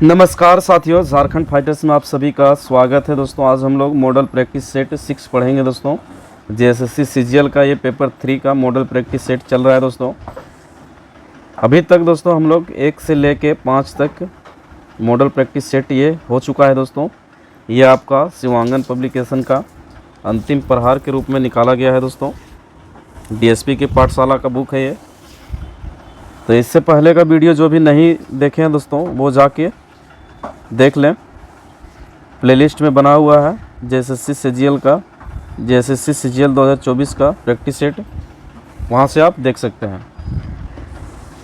नमस्कार साथियों, झारखंड फाइटर्स में आप सभी का स्वागत है। दोस्तों आज हम लोग मॉडल प्रैक्टिस सेट 6 पढ़ेंगे। दोस्तों जेएसएससी सीजीएल का ये पेपर 3 का मॉडल प्रैक्टिस सेट चल रहा है। दोस्तों अभी तक दोस्तों हम लोग 1 से लेके 5 तक मॉडल प्रैक्टिस सेट ये हो चुका है। दोस्तों ये आपका शिवांगन पब्लिकेशन का अंतिम प्रहार के रूप में निकाला गया है। दोस्तों डीएसपी की पाठशाला का बुक है ये। तो इससे पहले का वीडियो जो भी नहीं देखे हैं दोस्तों वो जाके देख लें, प्लेलिस्ट में बना हुआ है जेएसएससी सीजीएल का, जेएसएससी सीजीएल 2024 का प्रैक्टिस सेट, वहाँ से आप देख सकते हैं।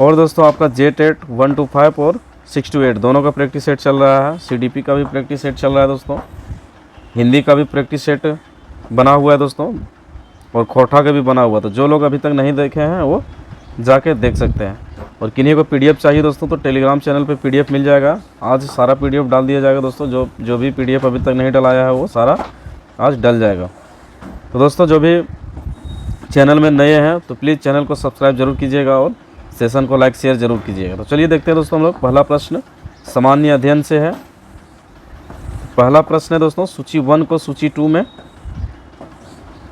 और दोस्तों आपका जेटेट 125 और 628 दोनों का प्रैक्टिस सेट चल रहा है। सीडीपी का भी प्रैक्टिस सेट चल रहा है। दोस्तों हिंदी का भी प्रैक्टिस सेट बना हुआ है दोस्तों, और खोटा का भी बना हुआ। तो जो लोग अभी तक नहीं देखे हैं वो जाके देख सकते हैं। और किन्हीं को पीडीएफ चाहिए दोस्तों तो टेलीग्राम चैनल पे पीडीएफ मिल जाएगा। आज सारा पीडीएफ डाल दिया जाएगा दोस्तों। जो भी पीडीएफ अभी तक नहीं डलाया है वो सारा आज डल जाएगा। तो दोस्तों जो भी चैनल में नए हैं तो प्लीज़ चैनल को सब्सक्राइब जरूर कीजिएगा और सेशन को लाइक शेयर जरूर कीजिएगा। तो चलिए देखते हैं दोस्तों हम लोग। पहला प्रश्न सामान्य अध्ययन से है। पहला प्रश्न है दोस्तों, सूची 1 को सूची 2 में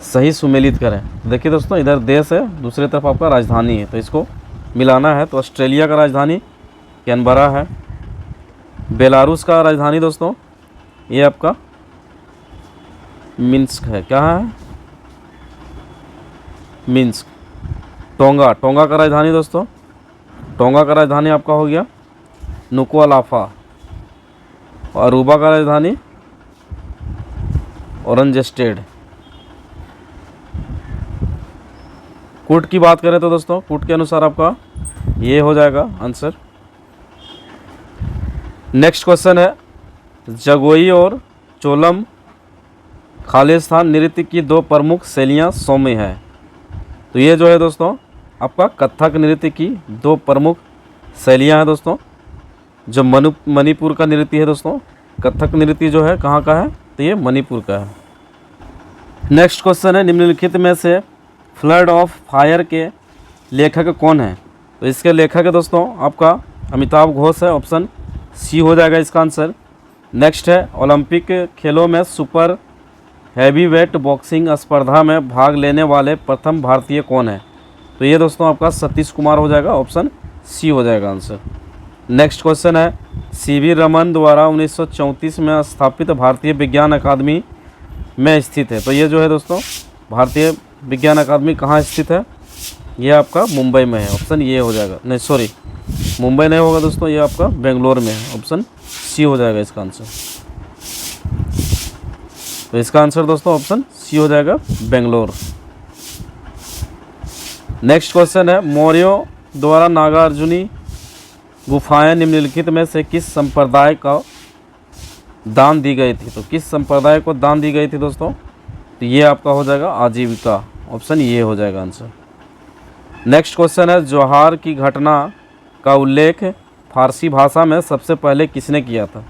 सही सुमेलित करें। देखिए दोस्तों इधर देश है, दूसरी तरफ आपका राजधानी है, तो इसको मिलाना है। तो ऑस्ट्रेलिया का राजधानी कैनबरा है। बेलारूस का राजधानी दोस्तों ये आपका मिन्स्क है। क्या है? मिन्स्क। टोंगा का राजधानी दोस्तों, टोंगा का राजधानी आपका हो गया नुकुआलाफा। और अरूबा का राजधानी ओरेंजस्टेड। कूट की बात करें तो दोस्तों कूट के अनुसार आपका ये हो जाएगा आंसर। नेक्स्ट क्वेश्चन है, जगोई और चोलम खालिस्तान नृत्य की 2 प्रमुख शैलियाँ सौम्य है। तो ये जो है दोस्तों आपका कथक नृत्य की 2 प्रमुख शैलियाँ हैं दोस्तों। जो मणिपुर का नृत्य है दोस्तों, कथक नृत्य जो है कहाँ का है? तो ये मणिपुर का है। नेक्स्ट क्वेश्चन है, निम्नलिखित में से फ्लड ऑफ फायर के लेखक कौन है? तो इसके लेखक है दोस्तों आपका अमिताभ घोष है। ऑप्शन सी हो जाएगा इसका आंसर। नेक्स्ट है, ओलंपिक खेलों में सुपर हैवीवेट बॉक्सिंग स्पर्धा में भाग लेने वाले प्रथम भारतीय कौन है? तो ये दोस्तों आपका सतीश कुमार हो जाएगा। ऑप्शन सी हो जाएगा आंसर। नेक्स्ट क्वेश्चन है, सीवी रमन द्वारा 1934 में स्थापित भारतीय विज्ञान अकादमी में स्थित है। तो ये जो है दोस्तों भारतीय विज्ञान अकादमी कहाँ स्थित है? ये आपका मुंबई में है। ऑप्शन ये हो जाएगा। नहीं सॉरी, मुंबई नहीं होगा दोस्तों, ये आपका बेंगलोर में है। ऑप्शन सी हो जाएगा इसका आंसर। तो इसका आंसर दोस्तों ऑप्शन सी हो जाएगा, बेंगलोर। नेक्स्ट क्वेश्चन है, मौर्यों द्वारा नागार्जुनी गुफाएं निम्नलिखित में से किस संप्रदाय का दान दी गई थी? तो किस संप्रदाय को दान दी गई थी दोस्तों? तो ये आपका हो जाएगा आजीविका। ऑप्शन ये हो जाएगा आंसर। नेक्स्ट क्वेश्चन है, जोहार की घटना का उल्लेख फारसी भाषा में सबसे पहले किसने किया था?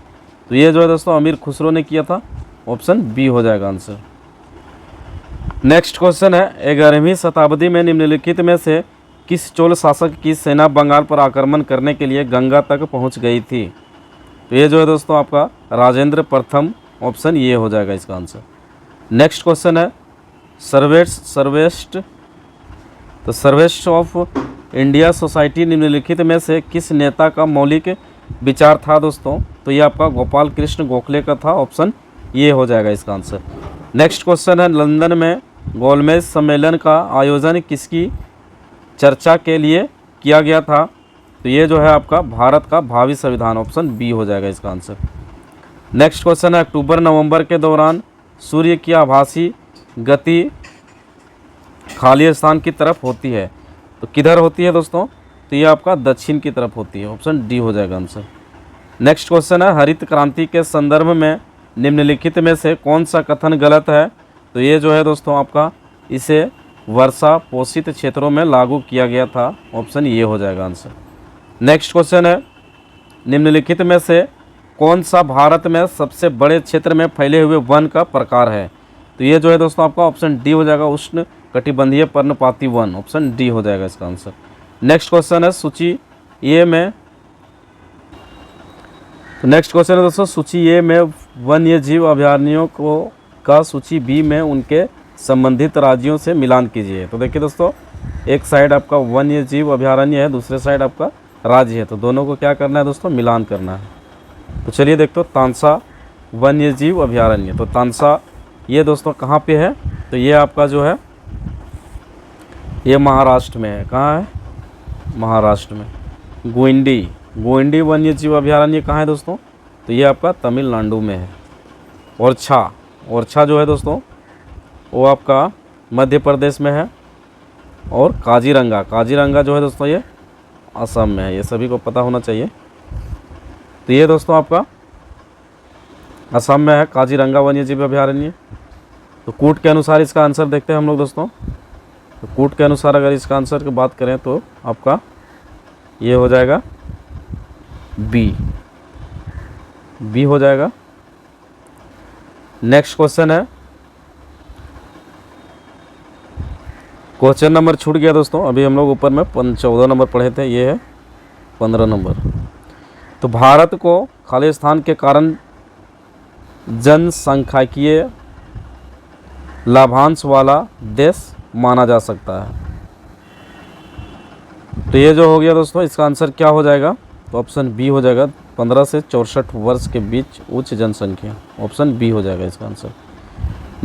तो ये जो है दोस्तों अमीर खुसरो ने किया था। ऑप्शन बी हो जाएगा आंसर। नेक्स्ट क्वेश्चन है, 11वीं शताब्दी में निम्नलिखित में से किस चोल शासक की सेना बंगाल पर आक्रमण करने के लिए गंगा तक पहुंच गई थी? तो ये जो है दोस्तों आपका राजेंद्र प्रथम। ऑप्शन ये हो जाएगा इसका आंसर। नेक्स्ट क्वेश्चन है, सर्वेस्ट ऑफ इंडिया सोसाइटी निम्नलिखित में से किस नेता का मौलिक विचार था दोस्तों? तो ये आपका गोपाल कृष्ण गोखले का था। ऑप्शन ये हो जाएगा इसका आंसर। नेक्स्ट क्वेश्चन है, लंदन में गोलमेज सम्मेलन का आयोजन किसकी चर्चा के लिए किया गया था? तो ये जो है आपका भारत का भावी संविधान। ऑप्शन बी हो जाएगा इसका आंसर। नेक्स्ट क्वेश्चन है, अक्टूबर नवंबर के दौरान सूर्य की आभासी गति खाली स्थान की तरफ होती है। तो किधर होती है दोस्तों? तो ये आपका दक्षिण की तरफ होती है। ऑप्शन डी हो जाएगा आंसर। नेक्स्ट क्वेश्चन है, हरित क्रांति के संदर्भ में निम्नलिखित में से कौन सा कथन गलत है? तो ये जो है दोस्तों आपका इसे वर्षा पोषित क्षेत्रों में लागू किया गया था। ऑप्शन ये हो जाएगा आंसर। नेक्स्ट क्वेश्चन है, निम्नलिखित में से कौन सा भारत में सबसे बड़े क्षेत्र में फैले हुए वन का प्रकार है? तो ये जो है दोस्तों आपका ऑप्शन डी हो जाएगा, उष्ण कटिबंधीय पर्णपाती वन। ऑप्शन डी हो जाएगा इसका आंसर। नेक्स्ट क्वेश्चन है, सूची ए में तो नेक्स्ट क्वेश्चन है दोस्तों, सूची ए में वन्य जीव अभयारण्यों को का सूची बी में उनके संबंधित राज्यों से मिलान कीजिए। तो देखिए दोस्तों, एक साइड आपका वन्य जीव अभयारण्य है, दूसरे साइड आपका राज्य है, तो दोनों को क्या करना है दोस्तों, मिलान करना है। तो चलिए देखते हो, तानसा वन्य जीव अभयारण्य, तो तानसा ये दोस्तों कहाँ पे है, तो ये आपका जो है ये महाराष्ट्र में है। कहाँ है, महाराष्ट्र में। गोइंडी वन्य जीव अभयारण्य कहाँ है दोस्तों, तो ये आपका तमिलनाडु में है। ओरछा जो है दोस्तों वो आपका मध्य प्रदेश में है। और काजीरंगा जो है दोस्तों ये असम में है, ये सभी को पता होना चाहिए। तो ये दोस्तों आपका असम में है काजीरंगा वन्य जीव अभयारण्य। तो कूट के अनुसार इसका आंसर देखते हैं हम लोग दोस्तों। तो कूट के अनुसार अगर इसका आंसर की बात करें तो आपका ये हो जाएगा बी हो जाएगा। नेक्स्ट क्वेश्चन है, क्वेश्चन नंबर छूट गया दोस्तों, अभी हम लोग ऊपर में 14 नंबर पढ़े थे, ये है 15 नंबर। तो भारत को खालिस्तान के कारण जनसांख्यिकीय लाभांश वाला देश माना जा सकता है। तो ये जो हो गया दोस्तों, इसका आंसर क्या हो जाएगा, तो ऑप्शन बी हो जाएगा। 15 से 64 वर्ष के बीच उच्च जनसंख्या, ऑप्शन बी हो जाएगा इसका आंसर।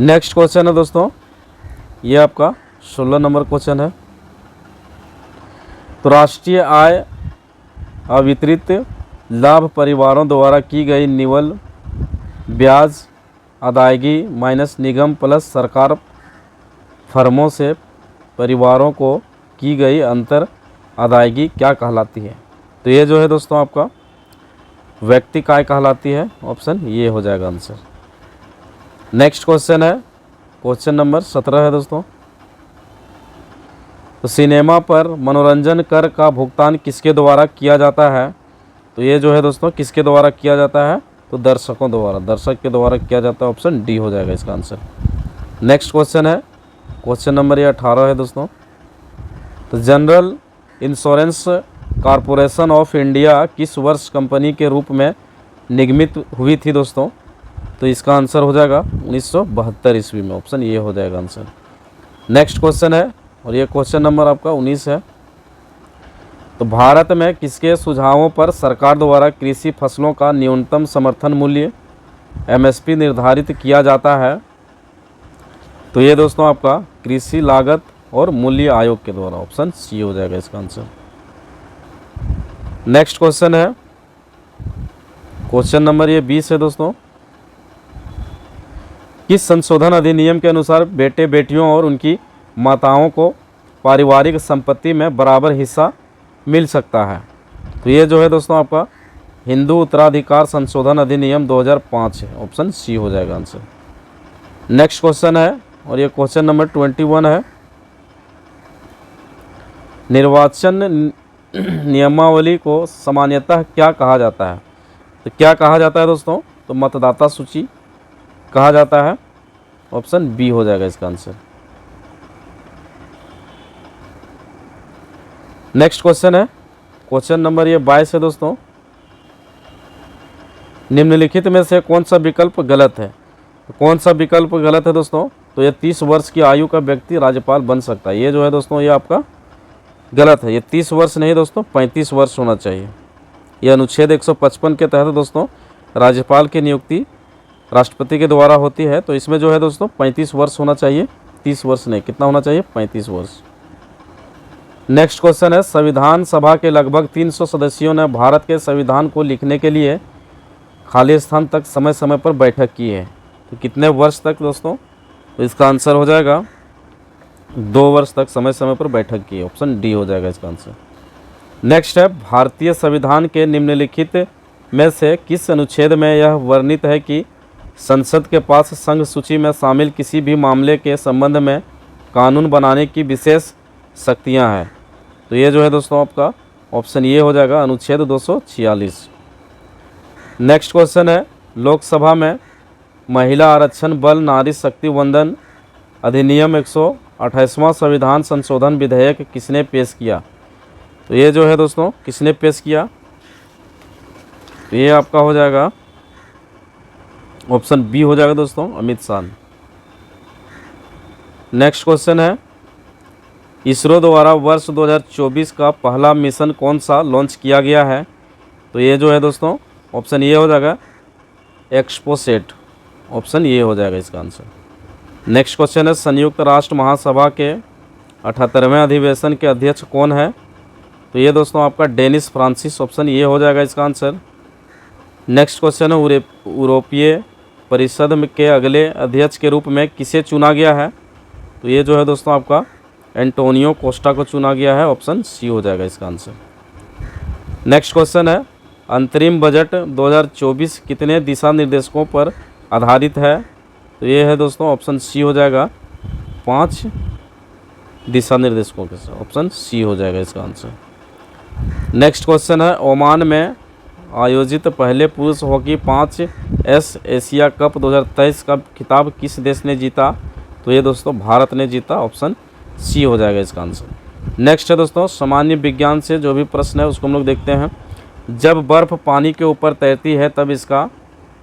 नेक्स्ट क्वेश्चन है दोस्तों, ये आपका 16 नंबर क्वेश्चन है। तो राष्ट्रीय आय अवितरित लाभ परिवारों द्वारा की गई निवल ब्याज अदायगी माइनस निगम प्लस सरकार फर्मों से परिवारों को की गई अंतर अदायगी क्या कहलाती है। तो ये जो है दोस्तों आपका व्यक्तिक आय कहलाती है, ऑप्शन ये हो जाएगा आंसर। नेक्स्ट क्वेश्चन है, क्वेश्चन नंबर 17 है दोस्तों। तो सिनेमा पर मनोरंजन कर का भुगतान किसके द्वारा किया जाता है। तो ये जो है दोस्तों किसके द्वारा किया जाता है, तो दर्शकों द्वारा, दर्शक के द्वारा किया जाता है, ऑप्शन डी हो जाएगा इसका आंसर। नेक्स्ट क्वेश्चन है, क्वेश्चन नंबर ये 18 है दोस्तों। तो general insurance corporation of India किस वर्ष कंपनी के रूप में निगमित हुई थी दोस्तों। तो इसका आंसर हो जाएगा 1972 ईस्वी में, ऑप्शन ये हो जाएगा आंसर। नेक्स्ट क्वेश्चन है, और ये क्वेश्चन नंबर आपका 19 है। तो भारत में किसके सुझावों पर सरकार द्वारा कृषि फसलों का न्यूनतम समर्थन मूल्य एमएसपी निर्धारित किया जाता है। तो ये दोस्तों आपका कृषि लागत और मूल्य आयोग के द्वारा, ऑप्शन सी हो जाएगा इसका आंसर। नेक्स्ट क्वेश्चन है, क्वेश्चन नंबर ये 20 है दोस्तों। किस संशोधन अधिनियम के अनुसार बेटे बेटियों और उनकी माताओं को पारिवारिक संपत्ति में बराबर हिस्सा मिल सकता है। तो ये जो है दोस्तों आपका हिंदू उत्तराधिकार संशोधन अधिनियम 2005 है, ऑप्शन सी हो जाएगा आंसर। नेक्स्ट क्वेश्चन है, और ये क्वेश्चन नंबर 21 है। निर्वाचन नियमावली को सामान्यतः क्या कहा जाता है। तो क्या कहा जाता है दोस्तों, तो मतदाता सूची कहा जाता है, ऑप्शन बी हो जाएगा इसका आंसर। नेक्स्ट क्वेश्चन है, क्वेश्चन नंबर ये 22 है दोस्तों। निम्नलिखित में से कौन सा विकल्प गलत है। तो कौन सा विकल्प गलत है दोस्तों, तो ये 30 वर्ष की आयु का व्यक्ति राज्यपाल बन सकता है। ये जो है दोस्तों ये आपका गलत है, ये 30 वर्ष नहीं दोस्तों 35 वर्ष होना चाहिए। यह अनुच्छेद 155 के तहत दोस्तों राज्यपाल की नियुक्ति राष्ट्रपति के द्वारा होती है। तो इसमें जो है दोस्तों 35 वर्ष होना चाहिए, 30 वर्ष नहीं। कितना होना चाहिए, 35 वर्ष। नेक्स्ट क्वेश्चन है, संविधान सभा के लगभग 300 सदस्यों ने भारत के संविधान को लिखने के लिए खालिस्तान तक समय समय पर बैठक की है। तो कितने वर्ष तक दोस्तों, तो इसका आंसर हो जाएगा 2 वर्ष तक समय समय पर बैठक की, ऑप्शन डी हो जाएगा इसका आंसर। नेक्स्ट है, भारतीय संविधान के निम्नलिखित में से किस अनुच्छेद में यह वर्णित है कि संसद के पास संघ सूची में शामिल किसी भी मामले के संबंध में कानून बनाने की विशेष शक्तियां हैं। तो ये जो है दोस्तों आपका ऑप्शन ये हो जाएगा अनुच्छेद 246। नेक्स्ट क्वेश्चन है, लोकसभा में महिला आरक्षण बल नारी शक्ति वंदन अधिनियम 128वां संविधान संशोधन विधेयक किसने पेश किया। तो ये जो है दोस्तों किसने पेश किया, तो ये आपका हो जाएगा ऑप्शन बी हो जाएगा दोस्तों, अमित शाह। नेक्स्ट क्वेश्चन है, इसरो द्वारा वर्ष 2024 का पहला मिशन कौन सा लॉन्च किया गया है? तो ये जो है दोस्तों ऑप्शन ये हो जाएगा एक्सपोसेट, ऑप्शन ये हो जाएगा इसका आंसर। नेक्स्ट क्वेश्चन है, संयुक्त राष्ट्र महासभा के 78वें अधिवेशन के अध्यक्ष कौन है? तो ये दोस्तों आपका डेनिस फ्रांसिस, ऑप्शन ये हो जाएगा इसका आंसर। नेक्स्ट क्वेश्चन है, यूरोपीय परिषद के अगले अध्यक्ष के रूप में किसे चुना गया है? तो ये जो है दोस्तों आपका एंटोनियो कोस्टा को चुना गया है, ऑप्शन सी हो जाएगा इसका आंसर। नेक्स्ट क्वेश्चन है, अंतरिम बजट 2024 कितने दिशा निर्देशों पर आधारित है? तो ये है दोस्तों ऑप्शन सी हो जाएगा 5 दिशा निर्देशों के साथ, ऑप्शन सी हो जाएगा इसका आंसर। नेक्स्ट क्वेश्चन है, ओमान में आयोजित पहले पुरुष हॉकी 5S एशिया कप 2023 का खिताब किस देश ने जीता? तो ये दोस्तों भारत ने जीता, ऑप्शन सी हो जाएगा इसका आंसर। नेक्स्ट है दोस्तों, सामान्य विज्ञान से जो भी प्रश्न है उसको हम लोग देखते हैं। जब बर्फ़ पानी के ऊपर तैरती है तब इसका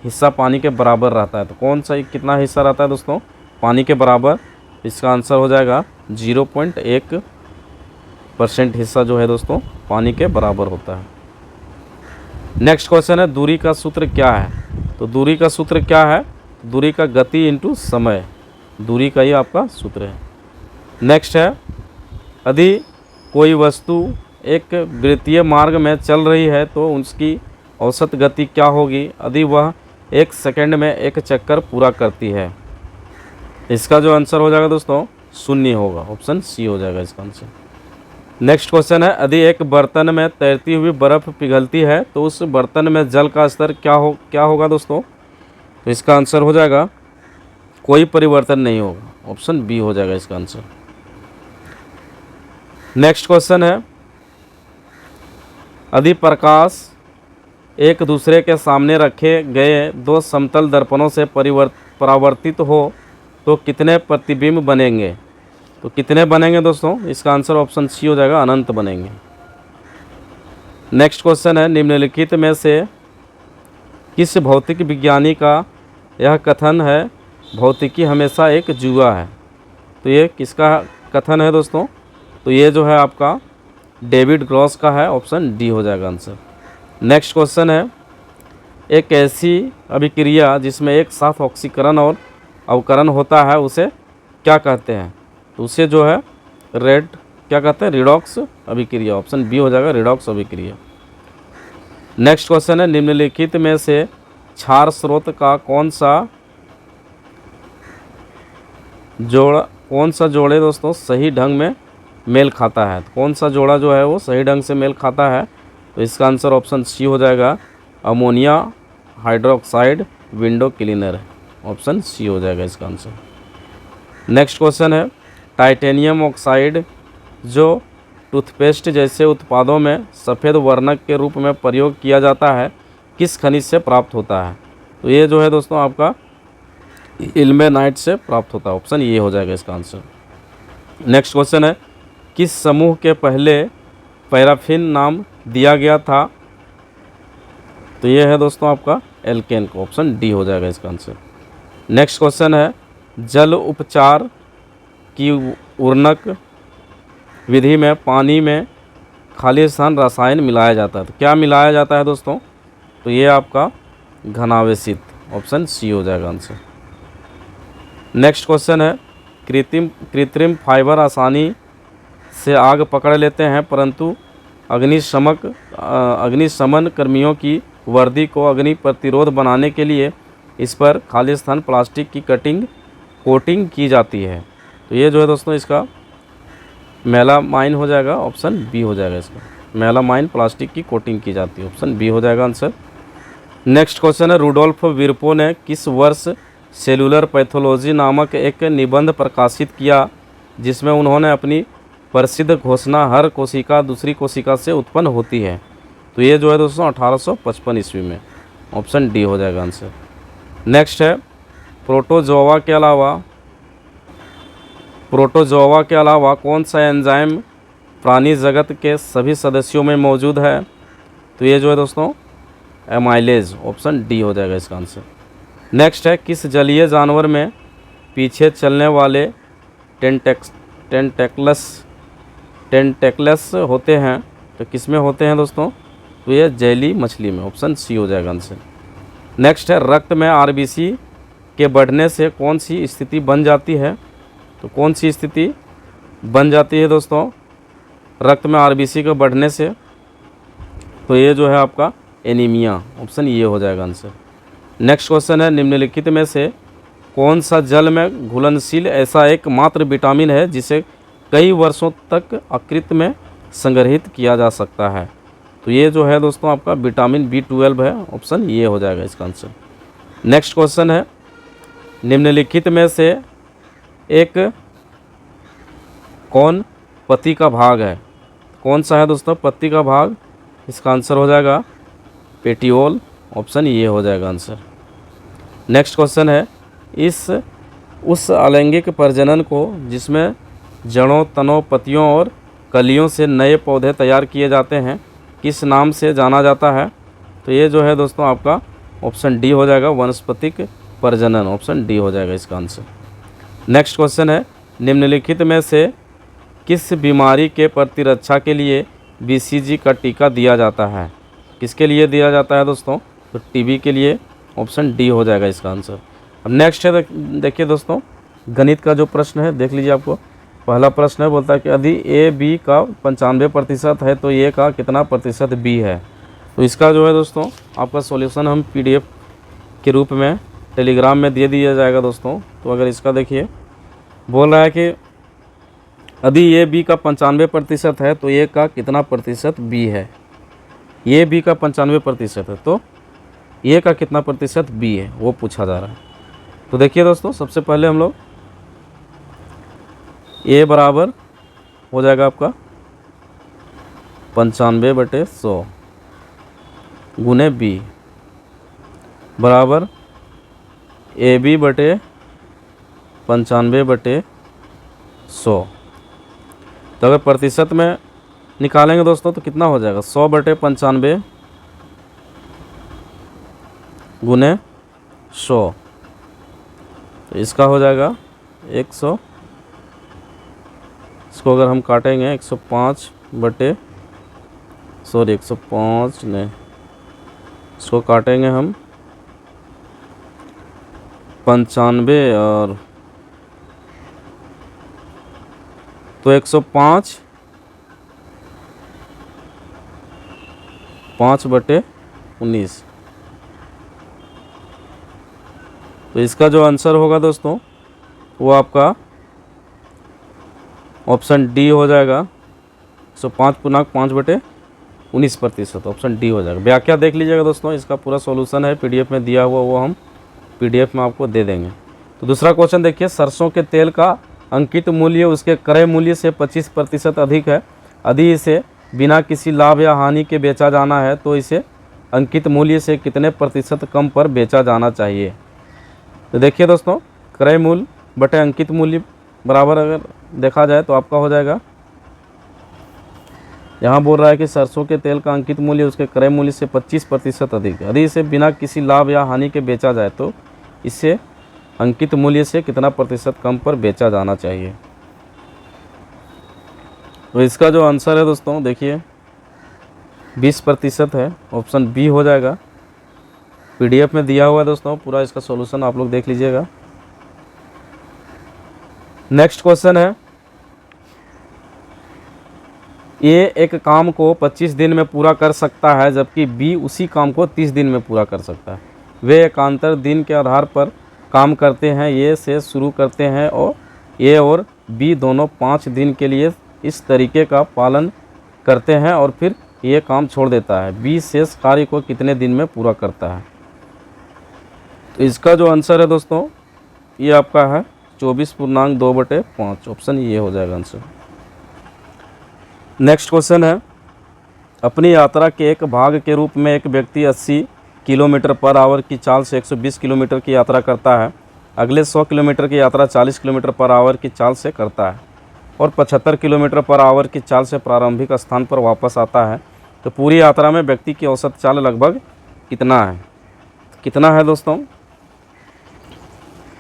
हिस्सा पानी के बराबर रहता है, तो कौन सा कितना हिस्सा रहता है दोस्तों? पानी के बराबर। इसका आंसर हो जाएगा 0.1% हिस्सा जो है दोस्तों पानी के बराबर होता है। नेक्स्ट क्वेश्चन है, दूरी का सूत्र क्या है? तो दूरी का सूत्र क्या है? दूरी का गति इंटू समय, दूरी का ही आपका सूत्र है। नेक्स्ट है, यदि कोई वस्तु एक वृत्तीय मार्ग में चल रही है तो उसकी औसत गति क्या होगी यदि वह 1 सेकंड में एक चक्कर पूरा करती है? इसका जो आंसर हो जाएगा दोस्तों 0 होगा, ऑप्शन सी हो जाएगा इसका आंसर। नेक्स्ट क्वेश्चन है, यदि एक बर्तन में तैरती हुई बर्फ़ पिघलती है तो उस बर्तन में जल का स्तर क्या होगा दोस्तों? तो इसका आंसर हो जाएगा कोई परिवर्तन नहीं होगा, ऑप्शन बी हो जाएगा इसका आंसर। नेक्स्ट क्वेश्चन है, यदि प्रकाश एक दूसरे के सामने रखे गए 2 समतल दर्पणों से परावर्तित हो तो कितने प्रतिबिंब बनेंगे? तो कितने बनेंगे दोस्तों? इसका आंसर ऑप्शन सी हो जाएगा, अनंत बनेंगे। नेक्स्ट क्वेश्चन है, निम्नलिखित में से किस भौतिक विज्ञानी का यह कथन है भौतिकी हमेशा एक जुआ है? तो ये किसका कथन है दोस्तों? तो ये जो है आपका डेविड ग्रॉस का है, ऑप्शन डी हो जाएगा आंसर। नेक्स्ट क्वेश्चन है, एक ऐसी अभिक्रिया जिसमें एक साथ ऑक्सीकरण और अवकरण होता है उसे क्या कहते हैं? तो उसे जो है क्या कहते हैं? रिडॉक्स अभिक्रिया, ऑप्शन बी हो जाएगा रिडॉक्स अभिक्रिया। नेक्स्ट क्वेश्चन है, निम्नलिखित में से क्षार स्रोत का कौन सा जोड़े दोस्तों सही ढंग में मेल खाता है? तो कौन सा जोड़ा जो है वो सही ढंग से मेल खाता है? तो इसका आंसर ऑप्शन सी हो जाएगा ammonia hydroxide window cleaner, option C हो जाएगा इसका आंसर। नेक्स्ट क्वेश्चन है, टाइटेनियम ऑक्साइड जो टूथपेस्ट जैसे उत्पादों में सफ़ेद वर्णक के रूप में प्रयोग किया जाता है किस खनिज से प्राप्त होता है? तो ये जो है दोस्तों आपका इल्मेनाइट से प्राप्त होता है, ऑप्शन ये हो जाएगा इसका आंसर। नेक्स्ट क्वेश्चन है, किस समूह के पहले पैराफिन नाम दिया गया था? तो ये है दोस्तों आपका एल्केन को, ऑप्शन डी हो जाएगा इसका आंसर। नेक्स्ट क्वेश्चन है, जल उपचार की उर्नक विधि में पानी में खालिस्तान रसायन मिलाया जाता है, तो क्या मिलाया जाता है दोस्तों? तो ये आपका घनावेशित, ऑप्शन सी हो जाएगा आंसर। नेक्स्ट क्वेश्चन है, कृत्रिम फाइबर आसानी से आग पकड़ लेते हैं परंतु अग्निशमन कर्मियों की वर्दी को अग्नि प्रतिरोध बनाने के लिए इस पर खालिस्तान प्लास्टिक की कोटिंग की जाती है। तो ये जो है दोस्तों इसका मेलामाइन हो जाएगा, ऑप्शन बी हो जाएगा इसका। मेलामाइन प्लास्टिक की कोटिंग की जाती है, ऑप्शन बी हो जाएगा आंसर। नेक्स्ट क्वेश्चन है, रुडोल्फ विर्पो ने किस वर्ष सेलुलर पैथोलॉजी नामक एक निबंध प्रकाशित किया जिसमें उन्होंने अपनी प्रसिद्ध घोषणा हर कोशिका दूसरी कोशिका से उत्पन्न होती है? तो ये जो है दोस्तों 1855 ईस्वी में, ऑप्शन डी हो जाएगा आंसर। नेक्स्ट है, प्रोटोजोआ के अलावा कौन सा एंजाइम प्राणी जगत के सभी सदस्यों में मौजूद है? तो ये जो है दोस्तों एमाइलेज, ऑप्शन डी हो जाएगा इसका आंसर। नेक्स्ट है, किस जलीय जानवर में पीछे चलने वाले टेंटेक्लस होते हैं? तो किस में होते हैं दोस्तों? तो ये जैली मछली में, ऑप्शन सी हो जाएगा आंसर। नेक्स्ट है, रक्त में आरबीसी के बढ़ने से कौन सी स्थिति बन जाती है? तो कौन सी स्थिति बन जाती है दोस्तों रक्त में आरबीसी के बढ़ने से? तो ये जो है आपका एनीमिया, ऑप्शन ये हो जाएगा आंसर। नेक्स्ट क्वेश्चन है, निम्नलिखित में से कौन सा जल में घुलनशील ऐसा एकमात्र विटामिन है जिसे कई वर्षों तक यकृत में संग्रहित किया जा सकता है? तो ये जो है दोस्तों आपका विटामिन B12 है, ऑप्शन ये हो जाएगा इसका आंसर। नेक्स्ट क्वेश्चन है, निम्नलिखित में से एक कौन पत्ती का भाग है? कौन सा है दोस्तों पत्ती का भाग? इसका आंसर हो जाएगा पेटियोल, ऑप्शन ये हो जाएगा आंसर। नेक्स्ट क्वेश्चन है, उस अलैंगिक प्रजनन को जिसमें जड़ों, तनों, पत्तियों और कलियों से नए पौधे तैयार किए जाते हैं, किस नाम से जाना जाता है? तो ये जो है दोस्तों आपका ऑप्शन डी हो जाएगा, वनस्पतिक प्रजनन, ऑप्शन डी हो जाएगा इसका आंसर। नेक्स्ट क्वेश्चन है, निम्नलिखित में से किस बीमारी के प्रतिरक्षा के लिए BCG का टीका दिया जाता है? किसके लिए दिया जाता है दोस्तों? तो टीबी के लिए, ऑप्शन डी हो जाएगा इसका आंसर। अब नेक्स्ट है, देखिए दोस्तों गणित का जो प्रश्न है देख लीजिए। आपको पहला प्रश्न है, बोलता है कि यदि ए बी का 95% है तो ए का कितना प्रतिशत बी है? तो इसका जो है दोस्तों आपका सॉल्यूशन हम PDF के रूप में टेलीग्राम में दे दिया जाएगा दोस्तों। तो अगर इसका देखिए, बोल रहा है कि यदि ए बी का 95% है तो ए का कितना प्रतिशत बी है? ए बी का 95% है तो ए का कितना प्रतिशत बी है, वो पूछा जा रहा है। तो देखिए दोस्तों, सबसे पहले हम लोग ए बराबर हो जाएगा आपका 95/100 गुने बी बराबर AB बटे 95/100। तो अगर प्रतिशत में निकालेंगे दोस्तों तो कितना हो जाएगा? 100/95 गुने 100, तो इसका हो जाएगा 100। इसको अगर हम काटेंगे 105 नहीं, इसको काटेंगे हम 95 और तो 105 5/19। तो इसका जो आंसर होगा दोस्तों वो आपका ऑप्शन डी हो जाएगा। 105 पूर्णांक 5/19%, ऑप्शन डी हो जाएगा। व्याख्या देख लीजिएगा दोस्तों, इसका पूरा सॉल्यूशन है PDF में दिया हुआ, वो हम PDF में आपको दे देंगे। तो दूसरा क्वेश्चन देखिए, सरसों के तेल का अंकित मूल्य उसके क्रय मूल्य से 25% अधिक है। यदि इसे बिना किसी लाभ या हानि के बेचा जाना है तो इसे अंकित मूल्य से कितने प्रतिशत कम पर बेचा जाना चाहिए? तो देखिए दोस्तों, क्रय मूल्य बटे अंकित मूल्य बराबर अगर देखा जाए तो आपका हो जाएगा, यहाँ बोल रहा है कि सरसों के तेल का अंकित मूल्य उसके क्रय मूल्य से 25% अधिक है। यदि इसे बिना किसी लाभ या हानि के बेचा जाए तो इसे अंकित मूल्य से कितना प्रतिशत कम पर बेचा जाना चाहिए? तो इसका जो आंसर है दोस्तों देखिए 20% है, ऑप्शन बी हो जाएगा। PDF में दिया हुआ है दोस्तों, पूरा इसका सॉल्यूशन आप लोग देख लीजिएगा। नेक्स्ट क्वेश्चन है, ए एक काम को 25 दिन में पूरा कर सकता है जबकि बी उसी काम को 30 दिन में पूरा कर सकता है। वे एकांतर दिन के आधार पर काम करते हैं। ए से शुरू करते हैं और ए और बी दोनों 5 दिन के लिए इस तरीके का पालन करते हैं और फिर ये काम छोड़ देता है। बी शेष कार्य को कितने दिन में पूरा करता है? तो इसका जो आंसर है दोस्तों ये आपका है 24.2/5, ऑप्शन ये हो जाएगा आंसर। नेक्स्ट क्वेश्चन है, अपनी यात्रा के एक भाग के रूप में एक व्यक्ति 80 किलोमीटर पर आवर की चाल से 120 किलोमीटर की यात्रा करता है। अगले 100 किलोमीटर की यात्रा 40 किलोमीटर पर आवर की चाल से करता है और 75 किलोमीटर पर आवर की चाल से प्रारंभिक स्थान पर वापस आता है। तो पूरी यात्रा में व्यक्ति की औसत चाल लगभग कितना है दोस्तों?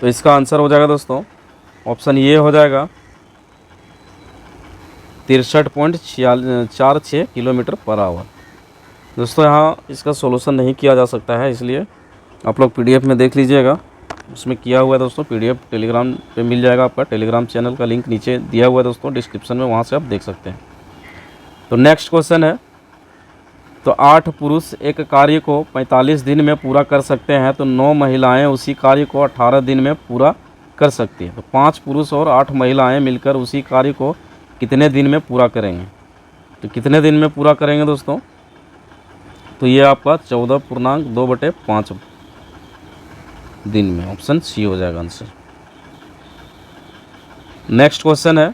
तो इसका आंसर हो जाएगा दोस्तों, ऑप्शन ये हो जाएगा 63.46 किलोमीटर पर आवर। दोस्तों यहाँ इसका सॉल्यूशन नहीं किया जा सकता है, इसलिए आप लोग पीडीएफ में देख लीजिएगा, उसमें किया हुआ है दोस्तों। पीडीएफ टेलीग्राम पे मिल जाएगा, आपका टेलीग्राम चैनल का लिंक नीचे दिया हुआ है दोस्तों डिस्क्रिप्शन में, वहाँ से आप देख सकते हैं। तो नेक्स्ट क्वेश्चन है, तो 8 पुरुष एक कार्य को 45 दिन में पूरा कर सकते हैं, तो 9 महिलाएं उसी कार्य को 18 दिन में पूरा कर सकती है। तो 5 पुरुष और 8 महिलाएं मिलकर उसी कार्य को कितने दिन में पूरा करेंगे? तो कितने दिन में पूरा करेंगे दोस्तों? तो ये आपका 14.2/5 दिन में, ऑप्शन सी हो जाएगा आंसर। नेक्स्ट क्वेश्चन है,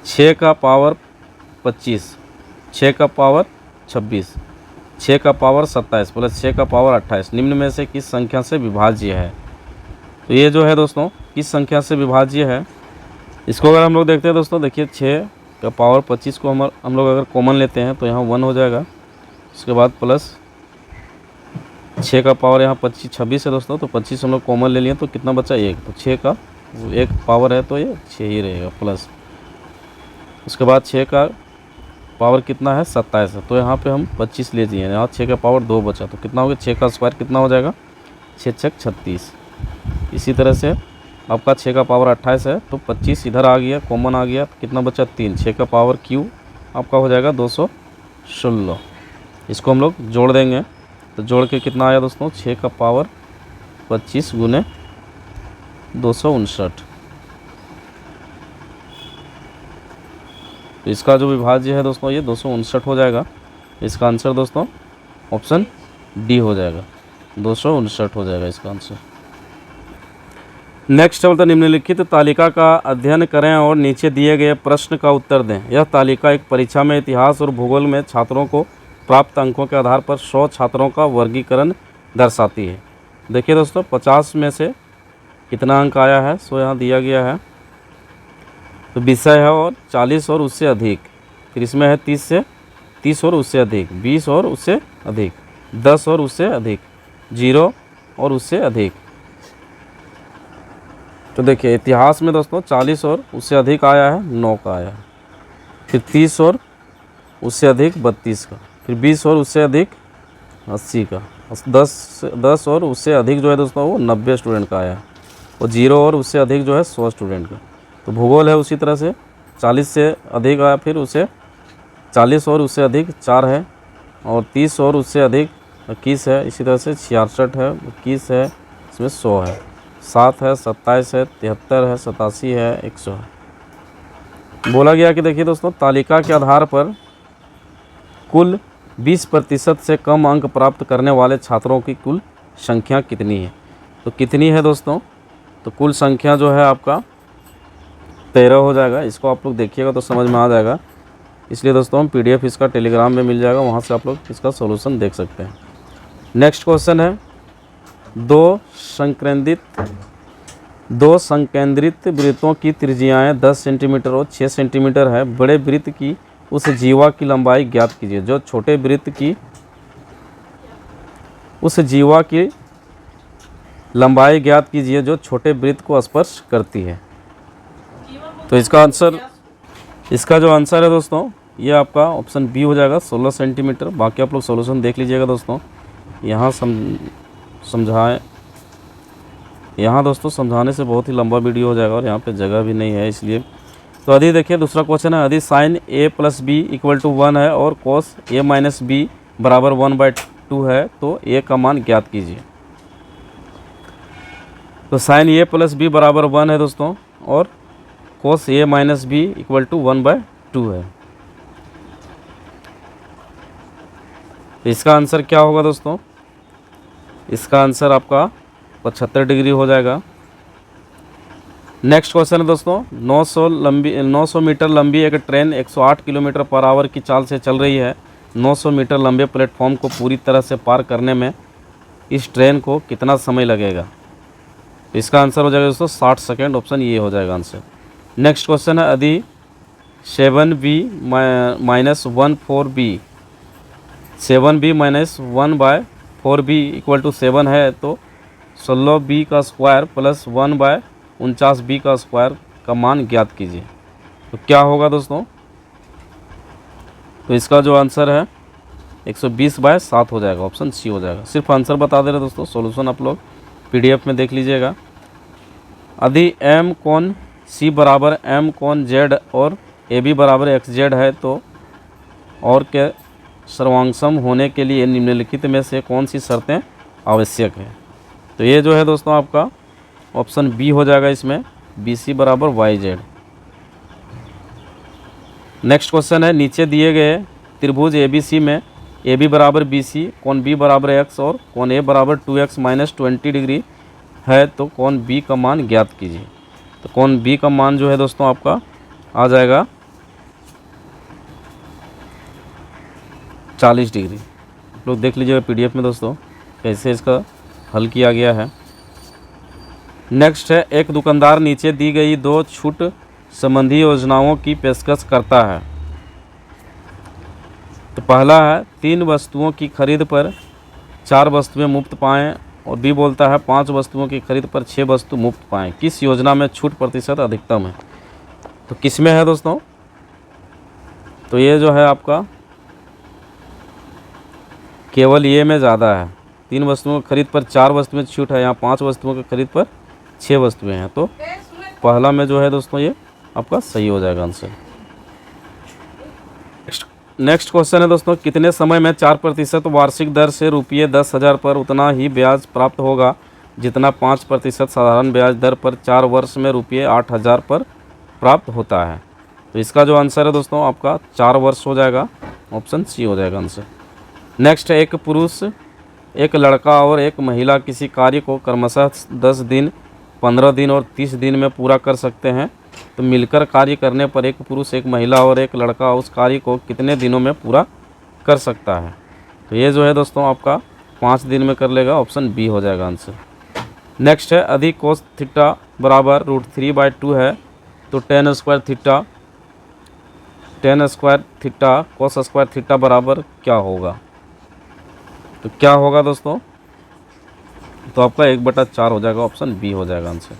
6 का पावर 25, 6 का पावर 26, 6 का पावर 27 प्लस 6 का पावर 28 निम्न में से किस संख्या से विभाज्य है? तो ये जो है दोस्तों किस संख्या से विभाज्य है, इसको अगर हम लोग देखते हैं दोस्तों, देखिए 6 का पावर 25 को हम लोग अगर कॉमन लेते हैं तो यहाँ 1 हो जाएगा, उसके बाद प्लस 6 का पावर यहाँ 26 है दोस्तों, तो 25 हम लोग कॉमन ले लिए तो कितना बचा 1, तो 6 का 1 पावर है तो ये 6 ही रहेगा प्लस, उसके बाद 6 का पावर कितना है 27 है, तो यहाँ पे हम 25 ले लिए, यहाँ 6 का पावर 2 बचा, तो कितना हो गया 6 का स्क्वायर कितना हो जाएगा 6 छक 36। इसी तरह से आपका 6 का पावर 28 है, तो 25 इधर आ गया कॉमन आ गया, कितना बचा 3, 6 का पावर क्यू आपका हो जाएगा 216। इसको हम लोग जोड़ देंगे, तो जोड़ के कितना आया दोस्तों 6 का पावर 25 गुने 259। तो इसका जो विभाज्य है दोस्तों ये 259 हो जाएगा। इसका आंसर दोस्तों ऑप्शन डी हो जाएगा, 259 हो जाएगा इसका आंसर। नेक्स्ट बोलता निम्नलिखित तालिका का अध्ययन करें और नीचे दिए गए प्रश्न का उत्तर दें। यह तालिका एक परीक्षा में इतिहास और भूगोल में छात्रों को प्राप्त अंकों के आधार पर 100 छात्रों का वर्गीकरण दर्शाती है। देखिए दोस्तों 50 में से कितना अंक आया है, सो यहाँ दिया गया है, तो विषय है और 40 और उससे अधिक, फिर इसमें है 30 और उससे अधिक, 20 और उससे अधिक, 10 और उससे अधिक, 0 और उससे अधिक। तो देखिए इतिहास में दोस्तों 40 और उससे अधिक आया है 9 का आया है, फिर 30 और उससे अधिक 32 का, फिर 20 और उससे अधिक 80 का, 10 और उससे अधिक जो है दोस्तों वो 90 स्टूडेंट का आया है, और 0 और उससे अधिक जो है 100 स्टूडेंट का। तो भूगोल है उसी तरह से 40 से अधिक आया, फिर उसे 40 और उससे अधिक 4 है, और 30 और उससे अधिक 21 है, इसी तरह से 66 है, 21 है, इसमें 100 है, 7 है, 27 है, 73 है, 87 है, 100 है। बोला गया कि देखिए दोस्तों तालिका के आधार पर कुल 20% से कम अंक प्राप्त करने वाले छात्रों की कुल संख्या कितनी है? तो कितनी है दोस्तों? तो कुल संख्या जो है आपका 13 हो जाएगा। इसको आप लोग देखिएगा तो समझ में आ जाएगा, इसलिए दोस्तों हम पीडीएफ इसका टेलीग्राम में मिल जाएगा, वहाँ से आप लोग इसका सॉल्यूशन देख सकते हैं। नेक्स्ट क्वेश्चन है, दो संकेंद्रित वृत्तों की त्रिज्याएं 10 सेंटीमीटर और 6 सेंटीमीटर है। बड़े वृत्त की उस जीवा की लंबाई ज्ञात कीजिए जो छोटे वृत्त की उस जीवा की लंबाई ज्ञात कीजिए जो छोटे वृत्त को स्पर्श करती है। तो इसका जो आंसर है दोस्तों ये आपका ऑप्शन बी हो जाएगा 16 सेंटीमीटर। बाकी आप लोग सॉल्यूशन देख लीजिएगा दोस्तों, यहाँ यहाँ दोस्तों समझाने से बहुत ही लंबा वीडियो हो जाएगा और यहाँ पे जगह भी नहीं है, इसलिए। तो यदि देखिए दूसरा क्वेश्चन है, यदि साइन a + b = 1 है और cos a - b बराबर 1/2 है तो a का मान ज्ञात कीजिए। तो साइन a + b बराबर 1 है दोस्तों और cos a - b = 1/2 है। तो इसका आंसर क्या होगा दोस्तों? इसका आंसर आपका 75 डिग्री हो जाएगा। नेक्स्ट क्वेश्चन है दोस्तों, 900 मीटर लंबी एक ट्रेन 108 किलोमीटर पर आवर की चाल से चल रही है। 900 मीटर लंबे प्लेटफॉर्म को पूरी तरह से पार करने में इस ट्रेन को कितना समय लगेगा? इसका आंसर हो जाएगा दोस्तों 60 सेकेंड, ऑप्शन ये हो जाएगा आंसर। नेक्स्ट क्वेश्चन है, यदि 7b - 14b 7b minus 1/4b equal to 7 है, तो 16b का स्क्वायर प्लस 1/49b का स्क्वायर का मान ज्ञात कीजिए। तो क्या होगा दोस्तों? तो इसका जो आंसर है 120/7 हो जाएगा, ऑप्शन सी हो जाएगा। सिर्फ आंसर बता दे रहे दोस्तों, सॉल्यूशन आप लोग पीडीएफ में देख लीजिएगा। यदि एम कोण सी बराबर एम कोण जेड और ए बी बराबर एक्स जेड है तो और के सर्वांगसम होने के लिए निम्नलिखित में से कौन सी शर्तें आवश्यक है? तो ये जो है दोस्तों आपका ऑप्शन बी हो जाएगा इसमें, बी सी बराबर वाई जेड। नेक्स्ट क्वेश्चन है, नीचे दिए गए त्रिभुज ए बी सी में ए बी बराबर बी सी, कोण बी बराबर एक्स और कोण ए बराबर 2x माइनस 20 डिग्री है, तो कोण बी का मान ज्ञात कीजिए। तो कोण बी का मान जो है दोस्तों आपका आ जाएगा 40 डिग्री। आप लोग देख लीजिएगा पीडीएफ में दोस्तों कैसे इसका हल किया गया है। नेक्स्ट है, एक दुकानदार नीचे दी गई 2 छूट संबंधी योजनाओं की पेशकश करता है। तो पहला है 3 वस्तुओं की खरीद पर 4 वस्तुएं मुफ्त पाएँ, और बी बोलता है 5 वस्तुओं की खरीद पर 6 वस्तु मुफ्त पाएँ। किस योजना में छूट प्रतिशत अधिकतम है? तो किस में है दोस्तों? तो ये जो है आपका केवल ये में ज़्यादा है। 3 वस्तुओं की खरीद पर 4 वस्तुएं छूट है, यहाँ 5 वस्तुओं की खरीद पर 6 वस्तुएं हैं। तो पहला में जो है दोस्तों ये आपका सही हो जाएगा आंसर। नेक्स्ट क्वेश्चन है दोस्तों, कितने समय में 4% वार्षिक दर से रुपये 10,000 पर उतना ही ब्याज प्राप्त होगा जितना 5% साधारण ब्याज दर पर 4 वर्ष में रुपये 8,000 पर प्राप्त होता है? तो इसका जो आंसर है दोस्तों आपका 4 वर्ष हो जाएगा, ऑप्शन सी हो जाएगा आंसर। नेक्स्ट है, एक पुरुष, एक लड़का और एक महिला किसी कार्य को क्रमशः 10 दिन, 15 दिन और 30 दिन में पूरा कर सकते हैं। तो मिलकर कार्य करने पर एक पुरुष, एक महिला और एक लड़का उस कार्य को कितने दिनों में पूरा कर सकता है? तो ये जो है दोस्तों आपका 5 दिन में कर लेगा, ऑप्शन बी हो जाएगा आंसर। नेक्स्ट है, अधिक कोस थीटा बराबर √3/2 है, तो tan square theta cos square theta बराबर क्या होगा? तो क्या होगा दोस्तों? तो आपका 1/4 हो जाएगा, ऑप्शन बी हो जाएगा आंसर।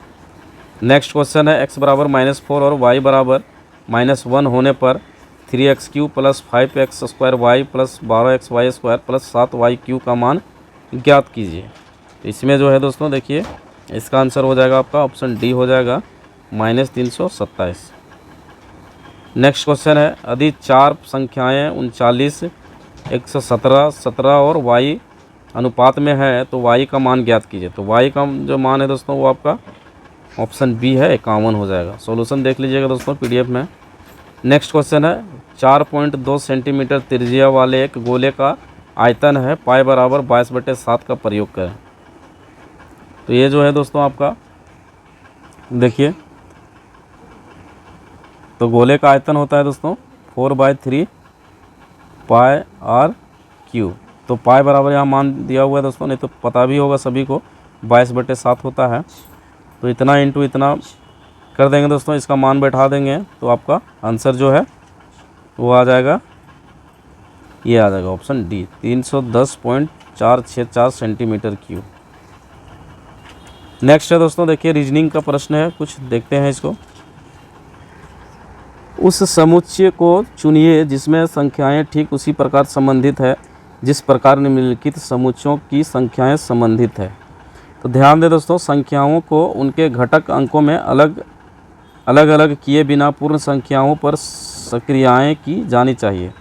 नेक्स्ट क्वेश्चन है, x बराबर -4 और y बराबर -1 होने पर 3x³ plus 5x² plus 12xy² plus 7y³ का मान ज्ञात कीजिए। तो इसमें जो है दोस्तों देखिए इसका आंसर हो जाएगा आपका ऑप्शन डी हो जाएगा -327। नेक्स्ट क्वेश्चन है, यदि 4 संख्याएँ 39, 117, 17 और y अनुपात में है तो y का मान ज्ञात कीजिए। तो y का जो मान है दोस्तों वो आपका ऑप्शन बी है 51 हो जाएगा। सॉल्यूशन देख लीजिएगा दोस्तों पीडीएफ में। नेक्स्ट क्वेश्चन है, 4.2 सेंटीमीटर त्रिज्या वाले एक गोले का आयतन है पाई बराबर 22/7 का प्रयोग करें। तो ये जो है दोस्तों आपका देखिए, तो गोले का आयतन होता है दोस्तों 4/3 पाई r³ तो पाई बराबर यहाँ मान दिया हुआ है दोस्तों, नहीं तो पता भी होगा सभी को 22/7 होता है। तो इतना इंटू इतना कर देंगे दोस्तों, इसका मान बैठा देंगे तो आपका आंसर जो है वो आ जाएगा, ये आ जाएगा option D 310.464 centimetre cube. Next है दोस्तों देखिए रीजनिंग का प्रश्न है, कुछ देखते हैं इसको। उस समुच्चय को चुनिए जिसमें संख्याएं ठीक उसी प्रकार संबंधित है जिस प्रकार निम्नलिखित समुच्चयों की संख्याएं संबंधित है। तो ध्यान दें दोस्तों, संख्याओं को उनके घटक अंकों में अलग अलग किए बिना पूर्ण संख्याओं पर संक्रियाएं की जानी चाहिए।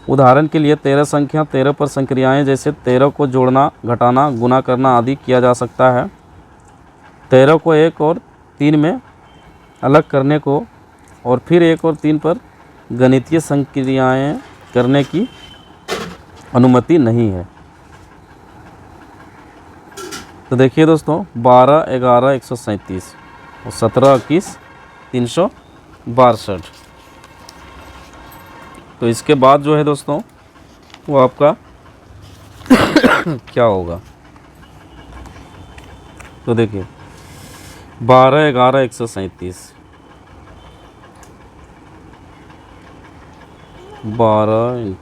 उदाहरण के लिए 13 संख्या 13 पर संक्रियाएं जैसे 13 को जोड़ना, घटाना, गुना करना आदि किया जा सकता है। 13 को 1 और 3 में अलग करने को और फिर 1 और 3 पर गणितीय संक्रियाएं करने की अनुमति नहीं है। तो देखिए दोस्तों 12, 11, 137 और 17, 21, 362। तो इसके बाद जो है दोस्तों वो आपका क्या होगा? तो देखिए 12, 11, 137 12 ×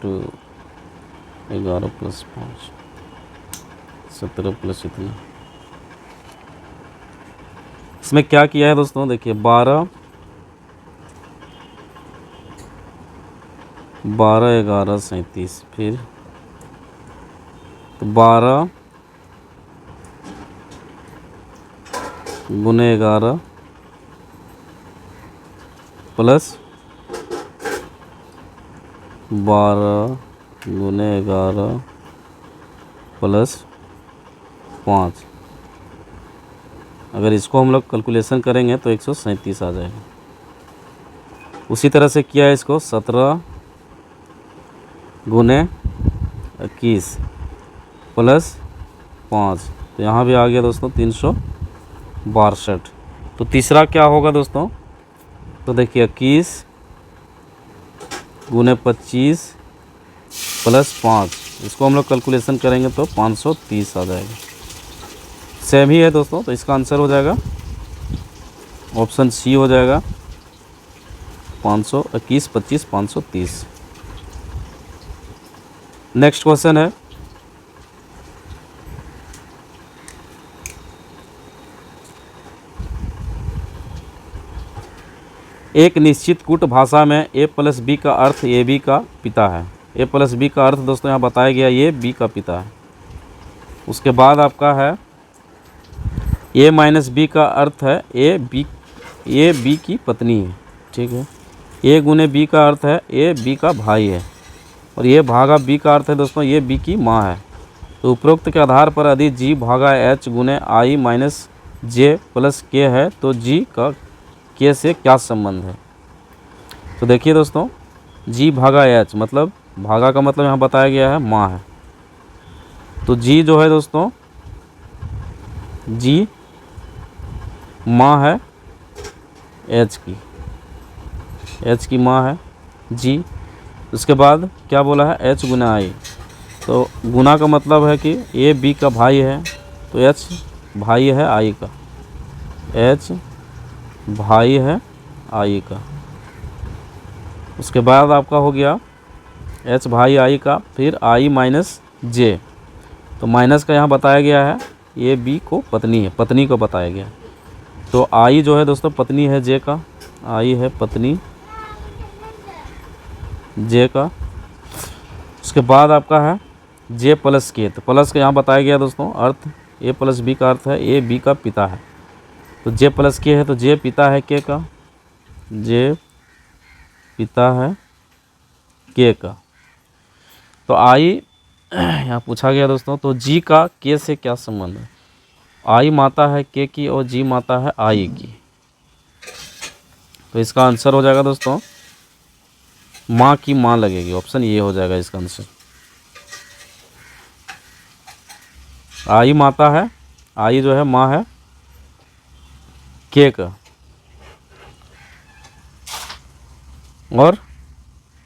11 प्लस 5 17 प्लस इतना। इसमें क्या किया है दोस्तों, देखिए 12 11 37, फिर तो 12 गुने 11 प्लस 12 गुने 11 प्लस 5। अगर इसको हम लोग कैलकुलेशन करेंगे तो 137 आ जाएगा। उसी तरह से किया है इसको 17 गुने 21 प्लस 5, तो यहाँ भी आ गया दोस्तों 362। तो तीसरा क्या होगा दोस्तों, तो देखिए 21 गुने 25 प्लस 5, इसको हम लोग कैलकुलेशन करेंगे तो 530 आ जाएगा। सेम ही है दोस्तों, तो इसका आंसर हो जाएगा ऑप्शन सी हो जाएगा 521 25 530। नेक्स्ट क्वेश्चन है, एक निश्चित कूट भाषा में a प्लस बी का अर्थ ए बी का पिता है। a प्लस बी का अर्थ दोस्तों यहाँ बताया गया ये b का पिता है। उसके बाद आपका है a माइनस बी का अर्थ है ए बी की पत्नी है, ठीक है। a गुने b का अर्थ है ए बी का भाई है, और ये भागा b का अर्थ है दोस्तों ये b की माँ है। तो उपरोक्त के आधार पर यदि g भागा h गुने i माइनस जे प्लस के है तो g का के से क्या संबंध है। तो देखिए दोस्तों, g भागा h मतलब भागा का मतलब यहाँ बताया गया है माँ है, तो g जो है दोस्तों g माँ है h की माँ है g। उसके बाद क्या बोला है h गुना i, तो गुना का मतलब है कि a b का भाई है, तो h भाई है i का, h भाई है i का। उसके बाद आपका हो गया h भाई i का, फिर i माइनस जे, तो माइनस का यहाँ बताया गया है ये b को पत्नी है, पत्नी को बताया गया। तो i जो है दोस्तों पत्नी है j का, i है पत्नी j का। उसके बाद आपका है j प्लस के, तो प्लस का यहाँ बताया गया दोस्तों अर्थ a प्लस b का अर्थ है ए बी का पिता है। तो j प्लस के है तो j पिता है के का, j पिता है के का। तो आई यहाँ पूछा गया दोस्तों, तो जी का के से क्या संबंध है। आई माता है के की और जी माता है आई की, तो इसका आंसर हो जाएगा दोस्तों माँ की माँ लगेगी, ऑप्शन ये हो जाएगा इसका आंसर। आई माता है, आई जो है माँ है के का, और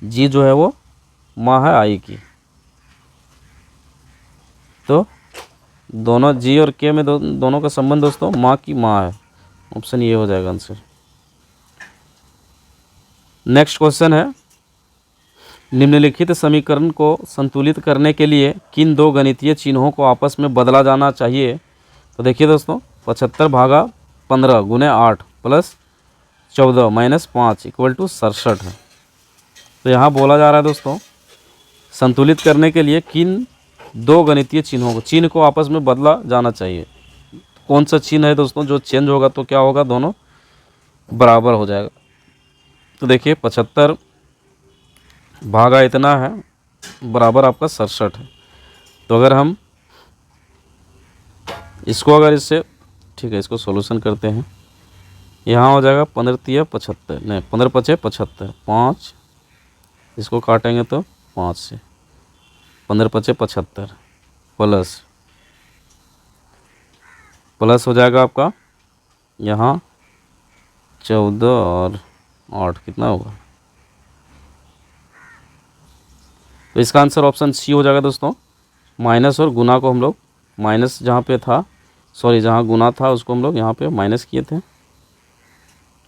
जी जो है वो माँ है आई की। तो दोनों जी और के में दोनों का संबंध दोस्तों माँ की माँ है, ऑप्शन ये हो जाएगा आंसर। नेक्स्ट क्वेश्चन है, निम्नलिखित समीकरण को संतुलित करने के लिए किन दो गणितीय चिन्हों को आपस में बदला जाना चाहिए। तो देखिए दोस्तों 75 भागा 15 गुने 8 प्लस 14 माइनस 5 इक्वल टू 67 है। तो यहाँ बोला जा रहा है दोस्तों संतुलित करने के लिए किन दो गणितीय चिन्ह को आपस में बदला जाना चाहिए। कौन सा चिन्ह है दोस्तों जो चेंज होगा तो क्या होगा, दोनों बराबर हो जाएगा। तो देखिए 75 भागा इतना है बराबर आपका 67 है। तो अगर हम इसको अगर इससे ठीक है इसको सॉल्यूशन करते हैं, यहाँ हो जाएगा 15 तिया 75 नहीं 15 पचे 75 5, इसको काटेंगे तो 5 से 15 पचे 75 प्लस हो जाएगा आपका यहाँ 14 और 8 कितना होगा। तो इसका आंसर ऑप्शन सी हो जाएगा दोस्तों। माइनस और गुना को हम लोग माइनस जहाँ पे था सॉरी जहाँ गुना था उसको हम लोग यहाँ पे माइनस किए थे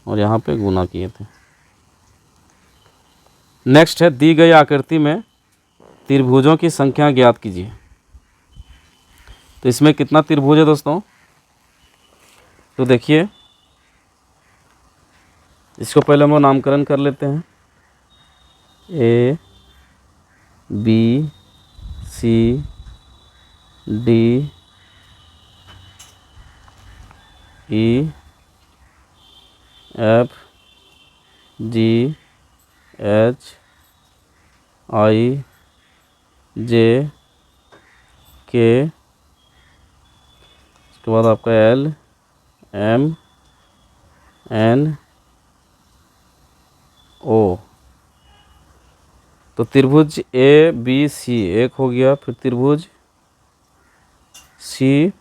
और यहाँ पे गुना किए थे। नेक्स्ट है दी गई आकृति में त्रिभुजों की संख्या ज्ञात कीजिए। तो इसमें कितना त्रिभुज है दोस्तों? तो देखिए, इसको पहले हम लोग नामकरण कर लेते हैं। A B C D E F G H I J K, उसके बाद आपका एल एम एन ओ। तो त्रिभुज ए बी सी एक हो गया, फिर त्रिभुज सी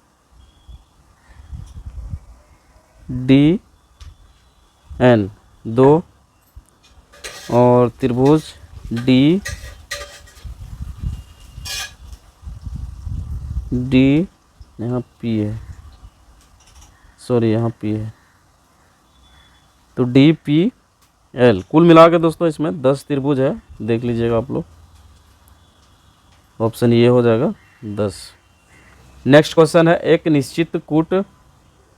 डी एन दो, और त्रिभुज डी यहाँ पी है, सॉरी यहाँ पी है, तो डी पी एल। कुल मिला के दोस्तों इसमें 10 त्रिभुज है, देख लीजिएगा आप लोग, ऑप्शन ये हो जाएगा 10। नेक्स्ट क्वेश्चन है, एक निश्चित कूट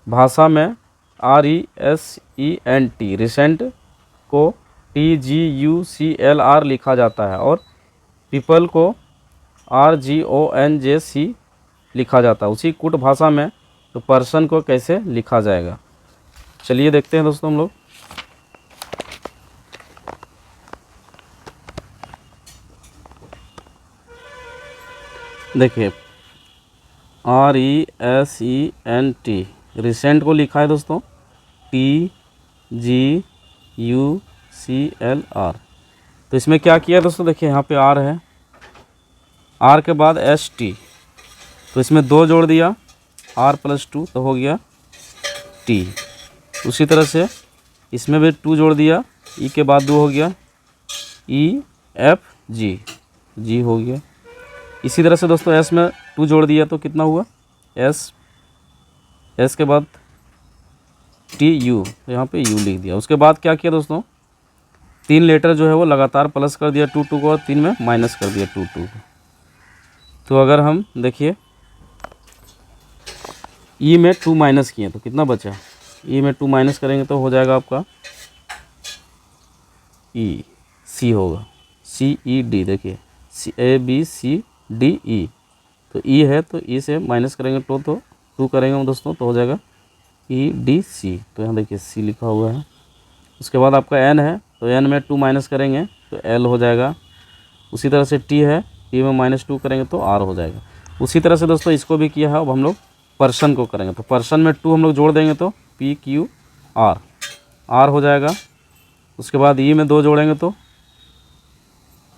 भाषा में RESENT रिसेंट को TGUCLR लिखा जाता है और पीपल को RGONJC लिखा जाता है। उसी कूट भाषा में तो पर्सन को कैसे लिखा जाएगा? चलिए देखते हैं दोस्तों हम लोग। देखिए, RESENT रिसेंट को लिखा है दोस्तों TGUCLR। तो इसमें क्या किया दोस्तों? देखिए यहाँ पे R है, R के बाद ST, तो इसमें 2 जोड़ दिया, R + 2 तो हो गया T। उसी तरह से इसमें भी 2 जोड़ दिया, E के बाद 2 हो गया EFG, G हो गया। इसी तरह से दोस्तों S में 2 जोड़ दिया तो कितना हुआ S के बाद TU, यहाँ पे U लिख दिया। उसके बाद क्या किया दोस्तों? 3 लेटर जो है वो लगातार प्लस कर दिया 2 को, और 3 में माइनस कर दिया 2 को। तो अगर हम देखिए E में 2 माइनस किए तो कितना बचा? E में 2 माइनस करेंगे तो हो जाएगा आपका C होगा, CED। देखिए ABCDE, तो E है तो E से माइनस करेंगे तो 2 करेंगे दोस्तों तो हो जाएगा EDC। तो यहाँ देखिए C लिखा हुआ है। उसके बाद आपका N है तो N में 2 माइनस करेंगे तो L हो जाएगा। उसी तरह से T है, T में -2 करेंगे तो R हो जाएगा। उसी तरह से दोस्तों इसको भी किया है। अब हम लोग पर्सन को करेंगे तो पर्सन में 2 हम लोग जोड़ देंगे तो PQR, R हो जाएगा। उसके बाद E में 2 जोड़ेंगे तो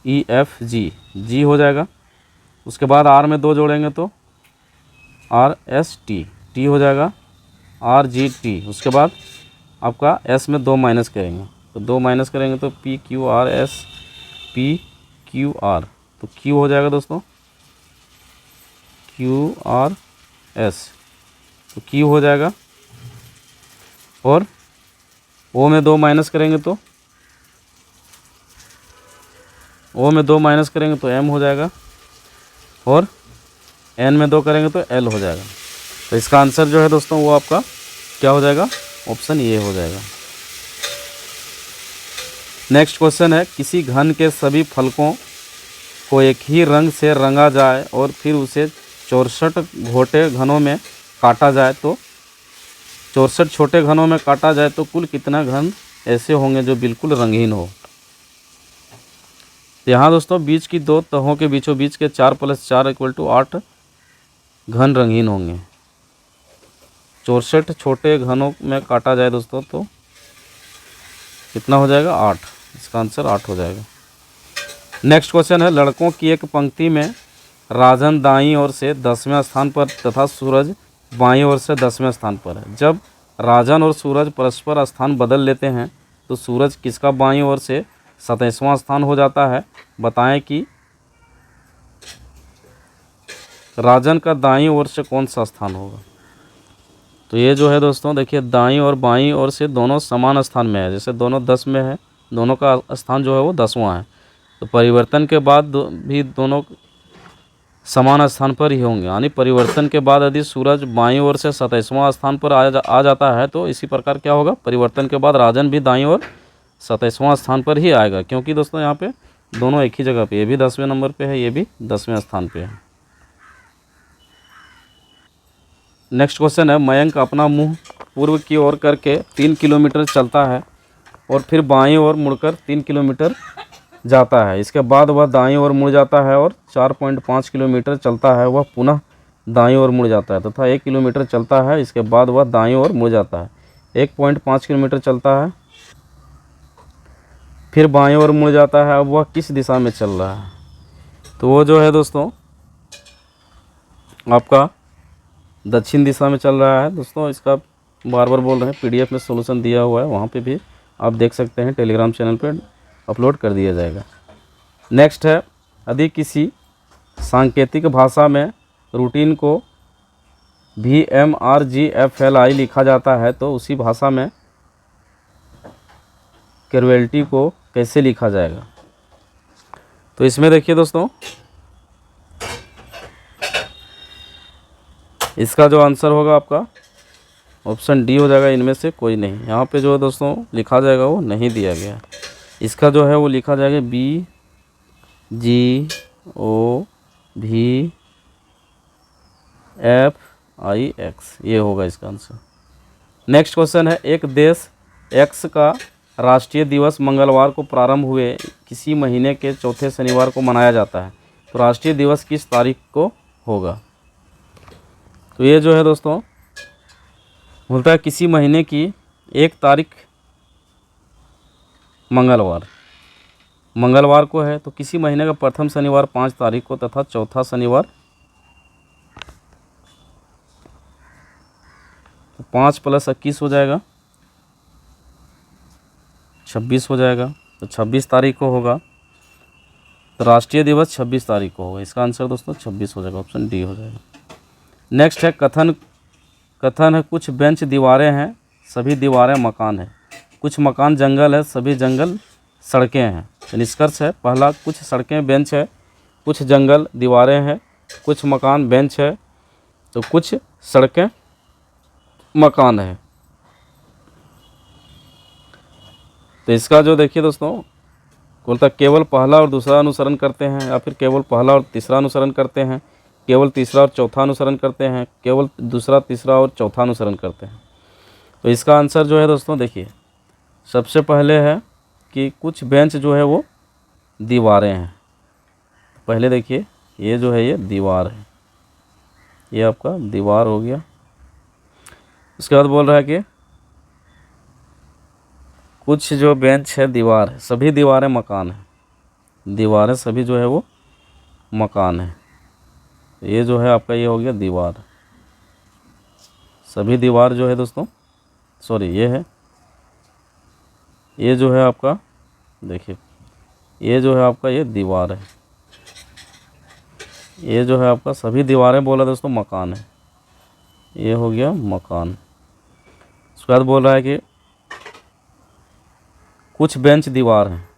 EFG, G हो जाएगा। उसके बाद R में 2 जोड़ेंगे तो RST, T हो जाएगा, RGT। उसके बाद आपका S में 2 माइनस करेंगे तो 2 माइनस करेंगे तो PQRS, PQR, तो Q हो जाएगा दोस्तों QRS, तो Q हो जाएगा। और O में 2 माइनस करेंगे तो O में 2 माइनस करेंगे तो M हो जाएगा, और N में 2 करेंगे तो L हो जाएगा। तो इसका आंसर जो है दोस्तों वो आपका क्या हो जाएगा? ऑप्शन ए हो जाएगा। नेक्स्ट क्वेश्चन है, किसी घन के सभी फलकों को एक ही रंग से रंगा जाए और फिर उसे 64 छोटे घनों में काटा जाए तो 64 छोटे घनों में काटा जाए तो कुल कितना घन ऐसे होंगे जो बिल्कुल रंगीन हो? यहाँ दोस्तों बीच की 2 तहों के बीचों बीच के 4 + 4 = 8 घन रंगीन होंगे। 64 छोटे घनों में काटा जाए दोस्तों तो कितना हो जाएगा? 8। इसका आंसर 8 हो जाएगा। नेक्स्ट क्वेश्चन है, लड़कों की एक पंक्ति में राजन दाईं ओर से 10वें स्थान पर तथा सूरज बाईं ओर से 10वें स्थान पर है। जब राजन और सूरज परस्पर स्थान बदल लेते हैं तो सूरज किसका बाईं ओर से 27वां स्थान हो जाता है? बताएं कि राजन का दाईं ओर से कौन सा स्थान होगा? तो ये जो है दोस्तों देखिए, दाईं और बाईं ओर से दोनों समान स्थान में है। जैसे दोनों 10 में है, दोनों का स्थान जो है वो 10वां है। तो परिवर्तन के बाद भी दोनों समान स्थान पर ही होंगे, यानी परिवर्तन के बाद यदि सूरज बाईं ओर से 27वां स्थान पर आ जाता है तो इसी प्रकार क्या होगा, परिवर्तन के बाद राजन भी दाईं ओर 27वां स्थान पर ही आएगा, क्योंकि दोस्तों यहाँ पे दोनों एक ही जगह पे, ये भी 10वें नंबर पे है, ये भी 10वें स्थान पे है। नेक्स्ट क्वेश्चन है, मयंक अपना मुंह पूर्व की ओर करके 3 किलोमीटर चलता है और फिर बाईं ओर मुड़कर 3 किलोमीटर जाता है। इसके बाद वह दाईं ओर मुड़ जाता है और 4.5 किलोमीटर चलता है, वह पुनः दाईं ओर मुड़ जाता है तथा 1 किलोमीटर चलता है। इसके बाद वह दाईं ओर मुड़ जाता है। 1.5 किलोमीटर चलता है, फिर बाईं ओर मुड़ जाता है। अब वह किस दिशा में चल रहा है? तो वो जो है दोस्तों आपका दक्षिण दिशा में चल रहा है। दोस्तों इसका बार बार बोल रहे हैं, पीडीएफ में सॉल्यूशन दिया हुआ है, वहाँ पे भी आप देख सकते हैं, टेलीग्राम चैनल पे अपलोड कर दिया जाएगा। नेक्स्ट है, यदि किसी सांकेतिक भाषा में रूटीन को VMRGFLI लिखा जाता है तो उसी भाषा में कैजुअलिटी को कैसे लिखा जाएगा? तो इसमें देखिए दोस्तों, इसका जो आंसर होगा आपका ऑप्शन डी हो जाएगा, इनमें से कोई नहीं। यहाँ पे जो है दोस्तों लिखा जाएगा वो नहीं दिया गया। इसका जो है वो लिखा जाएगा BGOVFIX, ये होगा इसका आंसर। नेक्स्ट क्वेश्चन है, एक देश एक्स का राष्ट्रीय दिवस मंगलवार को प्रारंभ हुए किसी महीने के चौथे शनिवार को मनाया जाता है, तो राष्ट्रीय दिवस किस तारीख को होगा? तो ये जो है दोस्तों बोलता है किसी महीने की 1 तारीख मंगलवार को है, तो किसी महीने का प्रथम शनिवार 5 तारीख को तथा चौथा शनिवार, तो 5 + 21 हो जाएगा, 26 हो जाएगा, तो 26 तारीख को होगा। तो राष्ट्रीय दिवस 26 तारीख को होगा। इसका आंसर दोस्तों 26 हो जाएगा, ऑप्शन डी हो जाएगा। नेक्स्ट है, कथन है कुछ बेंच दीवारें हैं, सभी दीवारें मकान है। कुछ मकान जंगल है, सभी जंगल सड़कें हैं। तो निष्कर्ष है, पहला, कुछ सड़कें बेंच है, कुछ जंगल दीवारें हैं, कुछ मकान बेंच है, तो कुछ सड़कें मकान है। तो इसका जो देखिए दोस्तों बोलता केवल पहला और दूसरा अनुसरण करते हैं, या फिर केवल पहला और तीसरा अनुसरण करते हैं, केवल तीसरा और चौथा अनुसरण करते हैं, केवल दूसरा, तीसरा और चौथा अनुसरण करते हैं। तो इसका आंसर जो है दोस्तों देखिए, सबसे पहले है कि कुछ बेंच जो है वो दीवारें हैं। पहले देखिए, ये जो है ये दीवार है, ये आपका दीवार हो गया। उसके बाद बोल रहा है कि कुछ जो बेंच है दीवार है, सभी दीवारें मकान है। दीवारें सभी जो है वो मकान है। ये जो है आपका ये हो गया दीवार, सभी दीवार जो है दोस्तों, सॉरी ये है, ये जो है आपका देखिए, ये जो है आपका ये दीवार है, ये जो है आपका सभी दीवारें बोला दोस्तों मकान है, ये हो गया मकान। उसके बाद बोल रहा है कि कुछ बेंच दीवार हैं,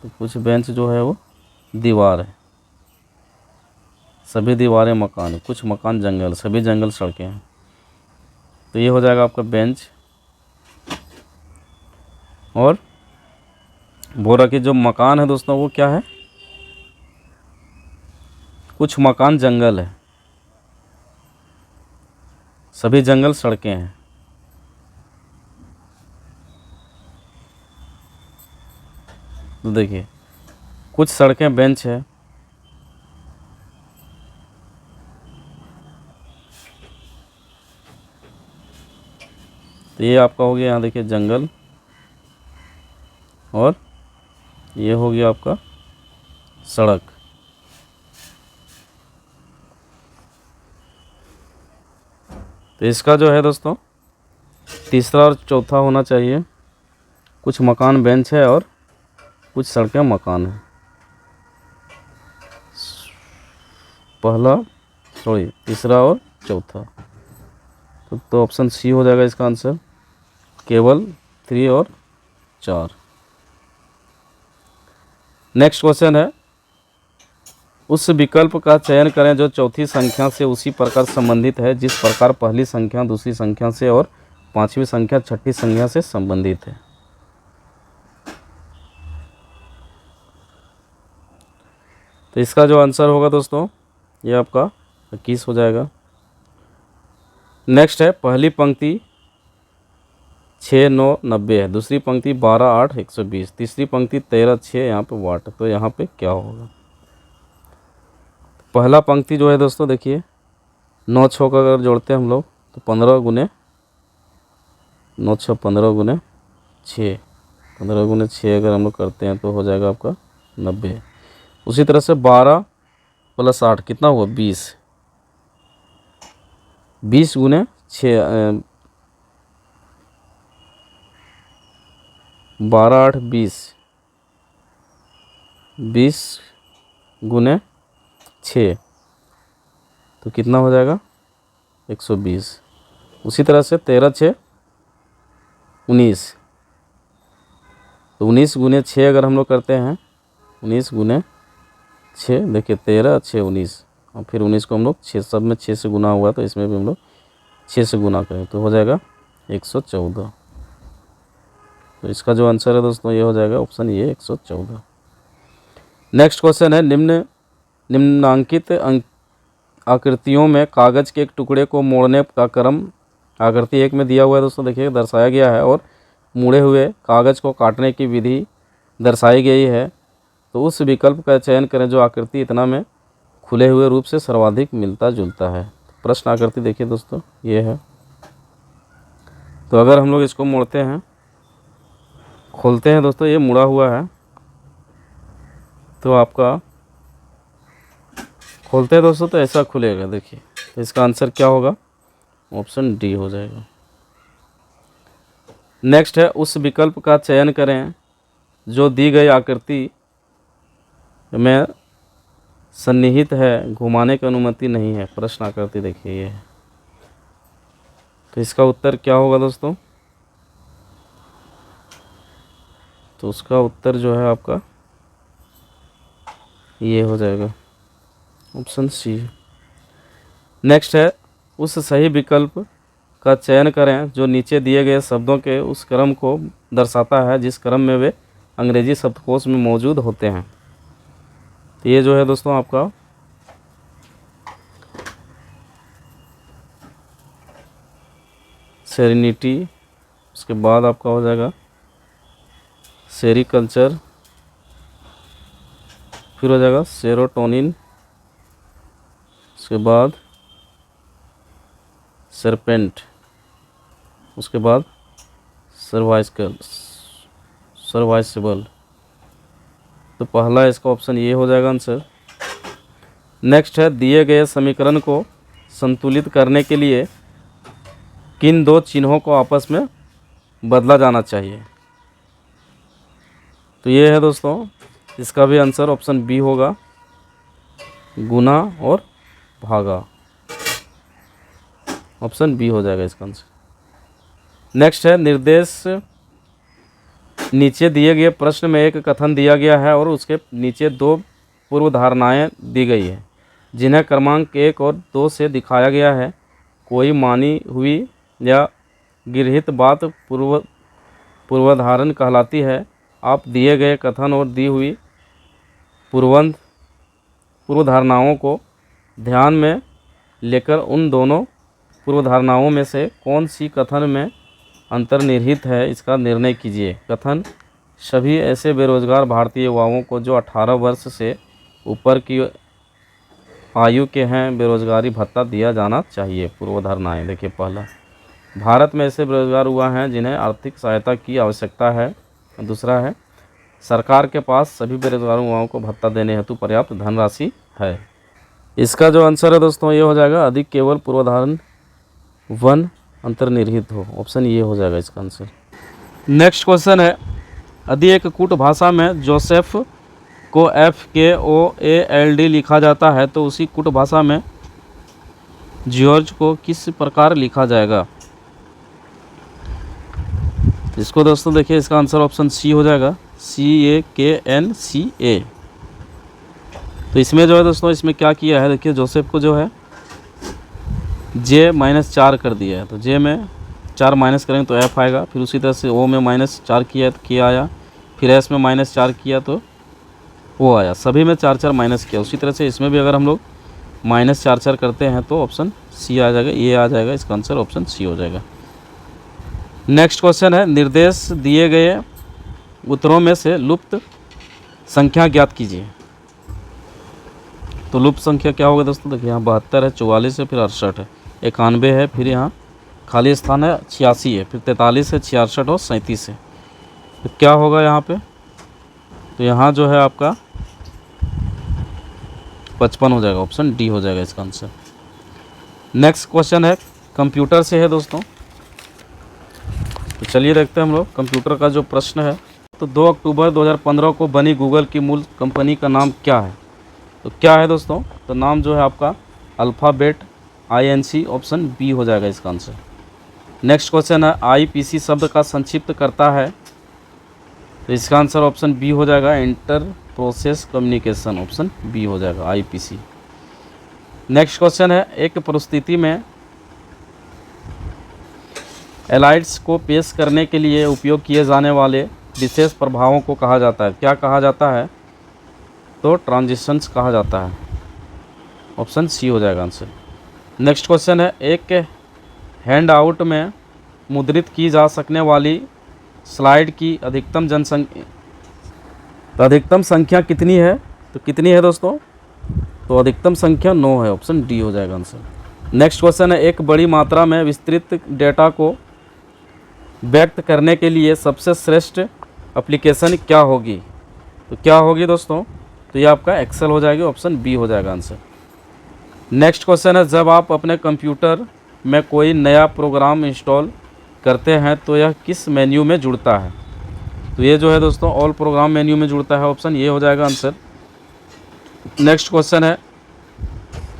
तो कुछ बेंच जो है वो दीवार है, सभी दीवारें मकान है, कुछ मकान जंगल, सभी जंगल सड़कें हैं। तो ये हो जाएगा आपका बेंच। और बोल रहा कि जो मकान है दोस्तों वो क्या है, कुछ मकान जंगल है, सभी जंगल सड़कें हैं। तो देखिए, कुछ सड़कें बेंच है, तो ये आपका हो गया, यहाँ देखिए जंगल, और ये हो गया आपका सड़क। तो इसका जो है दोस्तों तीसरा और चौथा होना चाहिए, कुछ मकान बेंच है और कुछ सड़कें मकान है। पहला, सॉरी तीसरा और चौथा, तो ऑप्शन सी हो जाएगा इसका आंसर, केवल 3 और 4। नेक्स्ट क्वेश्चन है, उस विकल्प का चयन करें जो चौथी संख्या से उसी प्रकार संबंधित है जिस प्रकार पहली संख्या दूसरी संख्या से और पांचवी संख्या छठी संख्या से संबंधित है। तो इसका जो आंसर होगा दोस्तों ये आपका 21 हो जाएगा। नेक्स्ट है, पहली पंक्ति 6 9 90 है, दूसरी पंक्ति 12 8 120, तीसरी पंक्ति 13 6 यहाँ पे वाट, तो यहाँ पे क्या होगा। पहला पंक्ति जो है दोस्तों देखिए 9 6 का अगर जोड़ते हैं हम लोग तो 15 गुने 9 6 15 गुने 6, 15 गुने 6 अगर हम लोग करते हैं तो हो जाएगा आपका 90। उसी तरह से 12 + 8 कितना हुआ 20, 20 गुने 6 12 8 20, 20 गुने 6 तो कितना हो जाएगा 120। उसी तरह से 13 6 19, तो 19 गुने 6 अगर हम लोग करते हैं 19 गुने 6 देखिए 13 6 19 और फिर 19 को हम लोग 6 सब में 6 से गुना हुआ तो इसमें भी हम लोग 6 से गुना करें तो हो जाएगा 114। तो इसका जो आंसर है दोस्तों ये हो जाएगा ऑप्शन ये 114। नेक्स्ट क्वेश्चन है, निम्नांकित आकृतियों में कागज़ के एक टुकड़े को मोड़ने का क्रम आकृति 1 में दिया हुआ है दोस्तों, देखिए दर्शाया गया है और मुड़े हुए कागज़ को काटने की विधि दर्शाई गई है। तो उस विकल्प का चयन करें जो आकृति इतना में खुले हुए रूप से सर्वाधिक मिलता जुलता है। प्रश्न आकृति देखिए दोस्तों ये है, तो अगर हम लोग इसको मोड़ते हैं खोलते हैं दोस्तों ये मुड़ा हुआ है, तो आपका खोलते हैं दोस्तों तो ऐसा खुलेगा देखिए, तो इसका आंसर क्या होगा ऑप्शन डी हो जाएगा। नेक्स्ट है, उस विकल्प का चयन करें जो दी गई आकृति में सन्निहित है, घुमाने की अनुमति नहीं है। प्रश्न आकृति देखिए ये है, तो इसका उत्तर क्या होगा दोस्तों, तो उसका उत्तर जो है आपका ये हो जाएगा ऑप्शन सी। नेक्स्ट है, उस सही विकल्प का चयन करें जो नीचे दिए गए शब्दों के उस क्रम को दर्शाता है जिस क्रम में वे अंग्रेजी शब्दकोश में मौजूद होते हैं। तो ये जो है दोस्तों आपका सेरेनिटी, उसके बाद आपका हो जाएगा सेरिकल्चर, फिर हो जाएगा सेरोटोनिन, उसके बाद सरपेंट, उसके बाद सर्वाइसिबल। तो पहला इसका ऑप्शन ये हो जाएगा आंसर। नेक्स्ट है, दिए गए समीकरण को संतुलित करने के लिए किन दो चिन्हों को आपस में बदला जाना चाहिए। तो ये है दोस्तों इसका भी आंसर ऑप्शन बी होगा, गुना और भागा, ऑप्शन बी हो जाएगा इसका आंसर। नेक्स्ट है, निर्देश नीचे दिए गए प्रश्न में एक कथन दिया गया है और उसके नीचे दो पूर्व धारणाएं दी गई है जिन्हें क्रमांक 1 और 2 से दिखाया गया है। कोई मानी हुई या गृहीत बात पूर्वधारण कहलाती है। आप दिए गए कथन और दी हुई पूर्वधारणाओं को ध्यान में लेकर उन दोनों पूर्वधारणाओं में से कौन सी कथन में अंतर्निहित है इसका निर्णय कीजिए। कथन, सभी ऐसे बेरोजगार भारतीय युवाओं को जो 18 वर्ष से ऊपर की आयु के हैं बेरोजगारी भत्ता दिया जाना चाहिए। पूर्वधारणाएं देखिए, पहला, भारत में ऐसे बेरोजगार युवा हैं जिन्हें आर्थिक सहायता की आवश्यकता है। दूसरा है, सरकार के पास सभी बेरोजगार युवाओं को भत्ता देने हेतु पर्याप्त धनराशि है। इसका जो आंसर है दोस्तों ये हो जाएगा, अधिक केवल पूर्वधारण 1 अंतर्निहित हो, ऑप्शन ये हो जाएगा इसका आंसर। नेक्स्ट क्वेश्चन है, यदि एक कूट भाषा में जोसेफ को FKOALD लिखा जाता है तो उसी कूट भाषा में जॉर्ज को किस प्रकार लिखा जाएगा। इसको दोस्तों देखिए इसका आंसर ऑप्शन सी हो जाएगा, CANCA। तो इसमें जो है दोस्तों, इसमें क्या किया है, देखिए जोसेफ को जो है J-4 कर दिया है, तो J में 4 माइनस करेंगे तो F आएगा। फिर उसी तरह से O में -4 किया है तो K आया। फिर S में -4 किया तो O आया। सभी में 4 माइनस किया। उसी तरह से इसमें भी अगर हम लोग -4 करते हैं तो ऑप्शन C आ जाएगा, ये आ जाएगा। इसका आंसर ऑप्शन C हो जाएगा। नेक्स्ट क्वेश्चन है, निर्देश दिए गए उत्तरों में से लुप्त संख्या ज्ञात कीजिए। तो लुप्त संख्या क्या होगा दोस्तों, देखिए यहाँ 72 है, 44 है, फिर 68 है, 91 है, फिर यहाँ खाली स्थान है 86 है, फिर 43 है, 66 और 37 है। तो क्या होगा यहाँ पे, तो यहाँ जो है आपका 55 हो जाएगा, ऑप्शन डी हो जाएगा इसका आंसर। नेक्स्ट क्वेश्चन है, कंप्यूटर से है दोस्तों। तो चलिए देखते हैं हम लोग कंप्यूटर का जो प्रश्न है। तो 2 अक्टूबर 2015 को बनी गूगल की मूल कंपनी का नाम क्या है। तो क्या है दोस्तों, तो नाम जो है आपका अल्फ़ाबेट INC, ऑप्शन बी हो जाएगा इसका आंसर। नेक्स्ट क्वेश्चन है, IPC शब्द का संक्षिप्त करता है। तो इसका आंसर ऑप्शन बी हो जाएगा, inter process communication, option B हो जाएगा IPC। नेक्स्ट क्वेश्चन है, एक परिस्थिति में एलाइड्स को पेश करने के लिए उपयोग किए जाने वाले विशेष प्रभावों को कहा जाता है। क्या कहा जाता है, तो ट्रांजिशंस कहा जाता है, ऑप्शन सी हो जाएगा आंसर। नेक्स्ट क्वेश्चन है, एक हैंड आउट में मुद्रित की जा सकने वाली स्लाइड की अधिकतम संख्या कितनी है। तो कितनी है दोस्तों, तो अधिकतम संख्या 9 है, ऑप्शन डी हो जाएगा आंसर। नेक्स्ट क्वेश्चन है, एक बड़ी मात्रा में विस्तृत डेटा को व्यक्त करने के लिए सबसे श्रेष्ठ एप्लीकेशन क्या होगी। तो क्या होगी दोस्तों, तो ये आपका एक्सेल हो जाएगी, ऑप्शन बी हो जाएगा आंसर। नेक्स्ट क्वेश्चन है, जब आप अपने कंप्यूटर में कोई नया प्रोग्राम इंस्टॉल करते हैं तो यह किस मेन्यू में जुड़ता है। तो ये जो है दोस्तों ऑल प्रोग्राम मेन्यू में जुड़ता है, ऑप्शन ये हो जाएगा आंसर। नेक्स्ट क्वेश्चन है,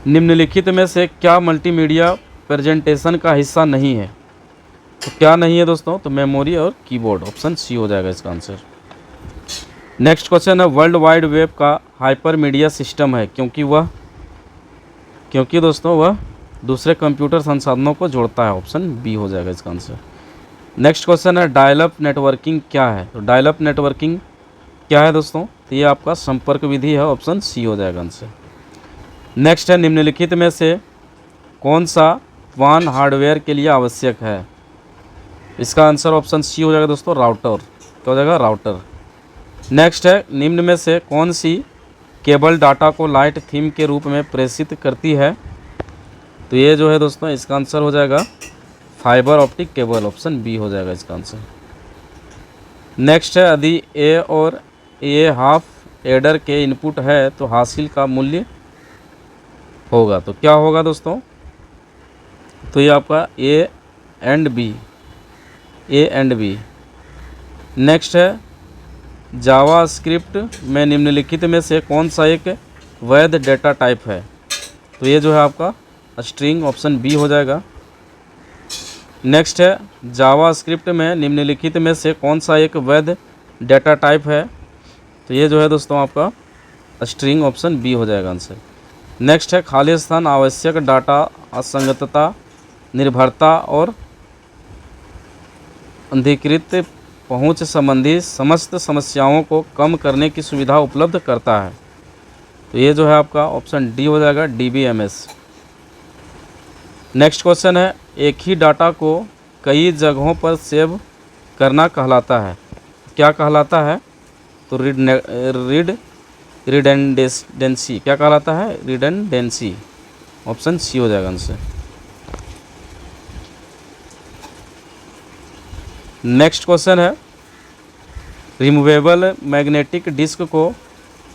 निम्नलिखित में से क्या मल्टीमीडिया प्रेजेंटेशन का हिस्सा नहीं है। तो क्या नहीं है दोस्तों, तो मेमोरी और कीबोर्ड, ऑप्शन सी हो जाएगा इसका आंसर। नेक्स्ट क्वेश्चन है, वर्ल्ड वाइड वेब का हाइपर मीडिया सिस्टम है क्योंकि दोस्तों वह दूसरे कंप्यूटर संसाधनों को जोड़ता है, ऑप्शन बी हो जाएगा इसका आंसर। नेक्स्ट क्वेश्चन है, डायल अप नेटवर्किंग क्या है। तो डायल अप नेटवर्किंग क्या है दोस्तों, तो ये आपका संपर्क विधि है, ऑप्शन सी हो जाएगा आंसर। नेक्स्ट है, निम्नलिखित में से कौन सा वान हार्डवेयर के लिए आवश्यक है। इसका आंसर ऑप्शन सी हो जाएगा दोस्तों, राउटर। क्या हो जाएगा, राउटर। नेक्स्ट है, निम्न में से कौन सी केबल डाटा को लाइट थीम के रूप में प्रेषित करती है। तो ये जो है दोस्तों इसका आंसर हो जाएगा fibre optic cable, option B हो जाएगा इसका आंसर। नेक्स्ट है, यदि ए और ए हाफ एडर के इनपुट है तो हासिल का मूल्य होगा। तो क्या होगा दोस्तों, तो ये आपका ए एंड बी। नेक्स्ट है, जावास्क्रिप्ट में निम्नलिखित में से कौन सा एक वैध डेटा टाइप है। तो ये जो है आपका स्ट्रिंग, ऑप्शन बी हो जाएगा। नेक्स्ट है, जावास्क्रिप्ट में निम्नलिखित में से कौन सा एक वैध डेटा टाइप है। तो ये जो है दोस्तों आपका स्ट्रिंग, ऑप्शन बी हो जाएगा आंसर। नेक्स्ट है, खाली स्थान आवश्यक डाटा असंगतता, निर्भरता और अधिकृत पहुंच संबंधी समस्त समस्याओं को कम करने की सुविधा उपलब्ध करता है। तो ये जो है आपका ऑप्शन डी हो जाएगा, DBMS। नेक्स्ट क्वेश्चन है, एक ही डाटा को कई जगहों पर सेव करना कहलाता है। क्या कहलाता है, तो रिडंडेंसी। क्या कहलाता है, रिडंडेंसी, ऑप्शन सी हो जाएगा आंसर। नेक्स्ट क्वेश्चन है, रिमूवेबल मैग्नेटिक डिस्क को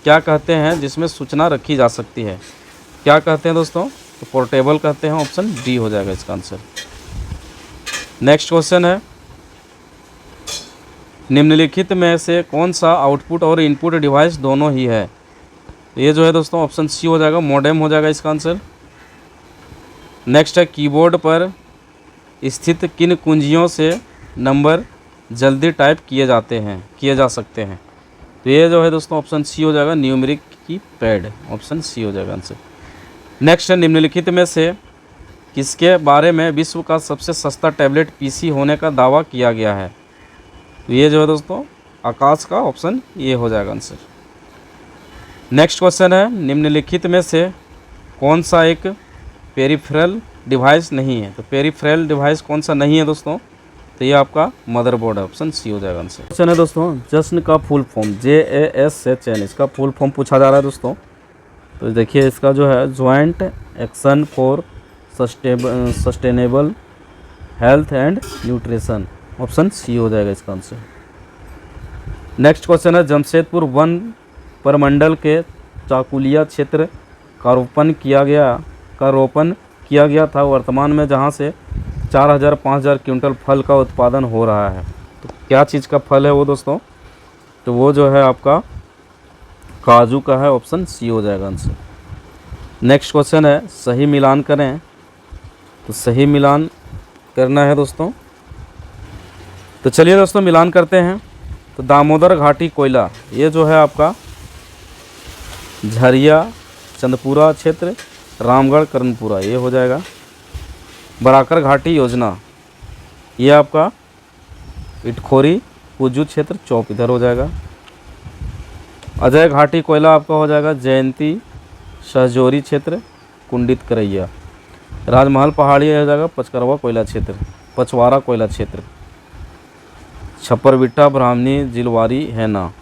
क्या कहते हैं जिसमें सूचना रखी जा सकती है। क्या कहते हैं दोस्तों, तो पोर्टेबल कहते हैं, ऑप्शन डी हो जाएगा इसका आंसर। नेक्स्ट क्वेश्चन है, निम्नलिखित में से कौन सा आउटपुट और इनपुट डिवाइस दोनों ही है। तो ये जो है दोस्तों ऑप्शन सी हो जाएगा, मॉडेम हो जाएगा इसका आंसर। नेक्स्ट है, कीबोर्ड पर स्थित किन कुंजियों से नंबर जल्दी टाइप किए जा सकते हैं। तो ये जो है दोस्तों ऑप्शन सी हो जाएगा, न्यूमेरिक की पैड, ऑप्शन सी हो जाएगा आंसर। नेक्स्ट है, निम्नलिखित में से किसके बारे में विश्व का सबसे सस्ता टैबलेट पीसी होने का दावा किया गया है? तो ये जो है दोस्तों आकाश का, ऑप्शन ये हो जाएगा आंसर। नेक्स्ट क्वेश्चन है, निम्नलिखित में से कौन सा एक पेरिफेरल डिवाइस नहीं है? तो पेरिफेरल डिवाइस कौन सा नहीं है दोस्तों? तो ये आपका मदरबोर्ड है, ऑप्शन सी हो जाएगा आंसर। क्वेश्चन है दोस्तों, जश्न का फुल फॉर्म, JASHN, इसका फुल फॉर्म पूछा जा रहा है दोस्तों। तो देखिए इसका जो है joint action for sustainable health and nutrition, option C हो जाएगा इसका आंसर। नेक्स्ट क्वेश्चन है, जमशेदपुर वन प्रमंडल के चाकुलिया क्षेत्र का रोपण किया गया था, वर्तमान में जहां से 4000-5000 क्विंटल फल का उत्पादन हो रहा है। तो क्या चीज़ का फल है वो दोस्तों? तो वो जो है आपका काजू का है, ऑप्शन सी हो जाएगा आंसर। नेक्स्ट क्वेश्चन है, सही मिलान करें। तो सही मिलान करना है दोस्तों, तो चलिए दोस्तों मिलान करते हैं। तो दामोदर घाटी कोयला, ये जो है आपका झरिया चंदपुरा क्षेत्र, रामगढ़ कर्णपुरा, ये हो जाएगा। बराकर घाटी योजना, ये आपका इटखोरी कुजू क्षेत्र चौप, इधर हो जाएगा। अजय घाटी कोयला आपका हो जाएगा जयंती सहजोरी क्षेत्र कुंडित करैया। राजमहल पहाड़ी हो जाएगा पचकरवा कोयला क्षेत्र, पचवारा कोयला क्षेत्र। छपरबिट्टा ब्राह्मणी जिलवारी है ना।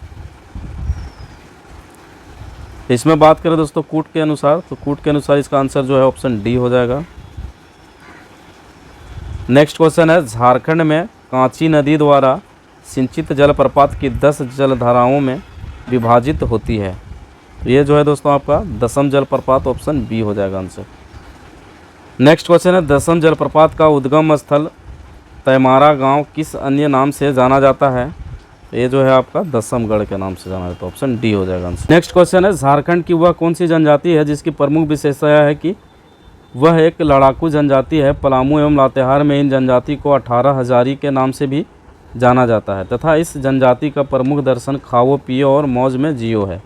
इसमें बात करें दोस्तों कूट के अनुसार, तो कूट के अनुसार इसका आंसर जो है ऑप्शन डी हो जाएगा। नेक्स्ट क्वेश्चन है, झारखंड में कांची नदी द्वारा सिंचित जलप्रपात की 10 जलधाराओं में विभाजित होती है। तो ये जो है दोस्तों आपका दसम जलप्रपात, ऑप्शन बी हो जाएगा आंसर। नेक्स्ट क्वेश्चन है, दसम जलप्रपात का उद्गम स्थल तैमारा गांव किस अन्य नाम से जाना जाता है? तो ये जो है आपका दसमगढ़ के नाम से जाना जाता है, ऑप्शन डी हो जाएगा आंसर। नेक्स्ट क्वेश्चन है, झारखंड की वह कौन सी जनजाति है जिसकी प्रमुख विशेषता है कि वह एक लड़ाकू जनजाति है? पलामू एवं लातेहार में इन जनजाति को 18 हजारी के नाम से भी जाना जाता है तथा इस जनजाति का प्रमुख दर्शन खाओ पियो और मौज में जियो है।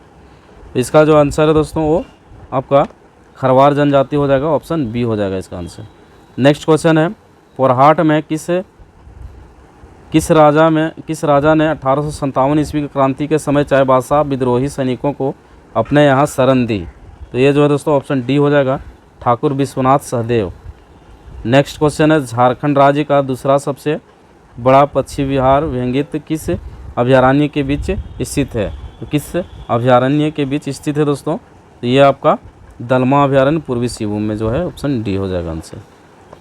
इसका जो आंसर है दोस्तों वो आपका खरवार जनजाति हो जाएगा, ऑप्शन बी हो जाएगा इसका आंसर। नेक्स्ट क्वेश्चन है, पोरहाट में किस राजा ने 1857 ईस्वी की क्रांति के समय चायबासा विद्रोही सैनिकों को अपने यहाँ शरण दी? तो ये जो है दोस्तों ऑप्शन डी हो जाएगा, ठाकुर विश्वनाथ सहदेव। नेक्स्ट क्वेश्चन है, झारखंड राज्य का दूसरा सबसे बड़ा पक्षी विहार विहंगित किस अभयारण्य के बीच स्थित है? तो किस अभयारण्य के बीच स्थित है दोस्तों? तो ये आपका दलमा अभयारण्य पूर्वी सिंहभूम में जो है, ऑप्शन डी हो जाएगा आंसर।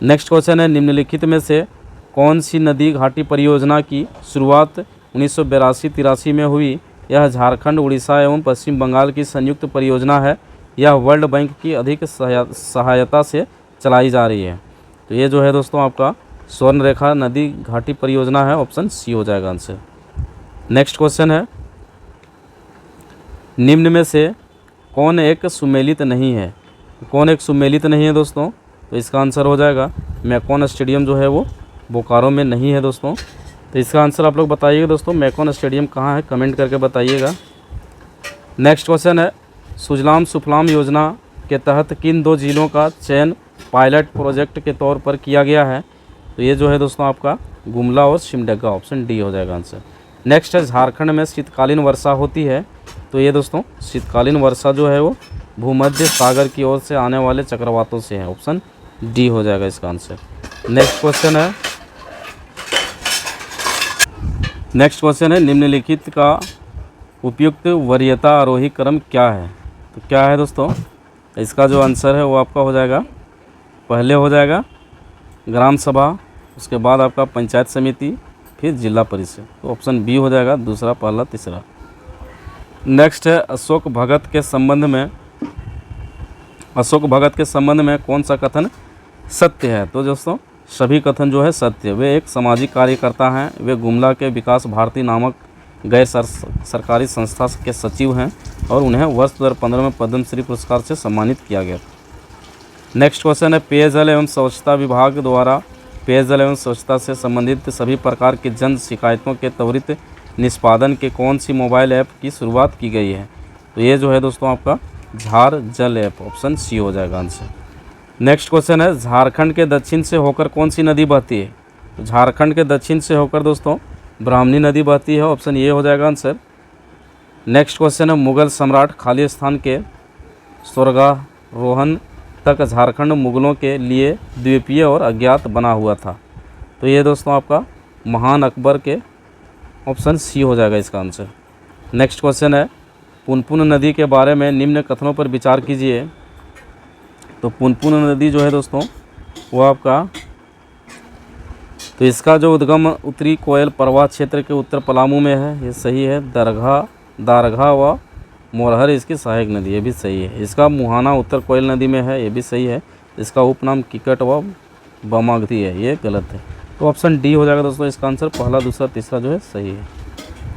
नेक्स्ट क्वेश्चन है, निम्नलिखित में से कौन सी नदी घाटी परियोजना की शुरुआत 1982-83 में हुई? यह झारखंड, उड़ीसा एवं पश्चिम बंगाल की संयुक्त परियोजना है। यह वर्ल्ड बैंक की अधिक सहायता से चलाई जा रही है। तो ये जो है दोस्तों आपका स्वर्ण रेखा नदी घाटी परियोजना है, ऑप्शन सी हो जाएगा आंसर। नेक्स्ट क्वेश्चन है, निम्न में से कौन एक सुमेलित नहीं है? कौन एक सुमेलित नहीं है दोस्तों? तो इसका आंसर हो जाएगा मैकॉन स्टेडियम जो है वो बोकारो में नहीं है दोस्तों। तो इसका आंसर आप लोग बताइएगा दोस्तों, मैकॉन स्टेडियम कहाँ है, कमेंट करके बताइएगा। नेक्स्ट क्वेश्चन है, सुजलाम सुफलाम योजना के तहत किन 2 जिलों का चयन पायलट प्रोजेक्ट के तौर पर किया गया है? तो ये जो है दोस्तों आपका गुमला और सिमडेगा, ऑप्शन डी हो जाएगा आंसर। नेक्स्ट है, झारखंड में शीतकालीन वर्षा होती है। तो ये दोस्तों शीतकालीन वर्षा जो है वो भूमध्य सागर की ओर से आने वाले चक्रवातों से है, ऑप्शन डी हो जाएगा इसका आंसर। नेक्स्ट क्वेश्चन है, निम्नलिखित का उपयुक्त वरीयता आरोही क्रम क्या है? तो क्या है दोस्तों? इसका जो आंसर है वो आपका हो जाएगा, पहले हो जाएगा ग्राम सभा, उसके बाद आपका पंचायत समिति, फिर जिला परिषद। तो ऑप्शन बी हो जाएगा, दूसरा, पहला, तीसरा। नेक्स्ट है, अशोक भगत के संबंध में कौन सा कथन सत्य है? तो दोस्तों सभी कथन जो है सत्य। वे एक सामाजिक कार्यकर्ता हैं। वे गुमला के विकास भारती नामक गैर सरकारी संस्था के सचिव हैं और उन्हें वर्ष 2015 में पद्मश्री पुरस्कार से सम्मानित किया गया। नेक्स्ट क्वेश्चन है, पेयजल एवं स्वच्छता विभाग द्वारा पेयजल एवं स्वच्छता से संबंधित सभी प्रकार की जन शिकायतों के त्वरित निष्पादन के कौन सी मोबाइल ऐप की शुरुआत की गई है? तो ये जो है दोस्तों आपका झार जल ऐप, ऑप्शन सी हो जाएगा आंसर। नेक्स्ट क्वेश्चन है, झारखंड के दक्षिण से होकर कौन सी नदी बहती है? तो झारखंड के दक्षिण से होकर दोस्तों ब्राह्मणी नदी बहती है, ऑप्शन ये हो जाएगा आंसर। नेक्स्ट क्वेश्चन है, मुगल सम्राट खालिस्तान के स्वर्गारोहण तक झारखंड मुगलों के लिए द्वीपीय और अज्ञात बना हुआ था। तो ये दोस्तों आपका महान अकबर के, ऑप्शन सी हो जाएगा इसका आंसर। नेक्स्ट क्वेश्चन है, पुनपुन नदी के बारे में निम्न कथनों पर विचार कीजिए। तो पुनपुन नदी जो है दोस्तों वो आपका, तो इसका जो उद्गम उत्तरी कोयल प्रवाह क्षेत्र के उत्तर पलामू में है, ये सही है। दारघा व मोरहर इसकी सहायक नदी, ये भी सही है। इसका मुहाना उत्तर कोयल नदी में है, ये भी सही है। इसका उपनाम किकट व बमागधी है, ये गलत है। तो ऑप्शन डी हो जाएगा दोस्तों इसका आंसर, पहला दूसरा तीसरा जो है सही है।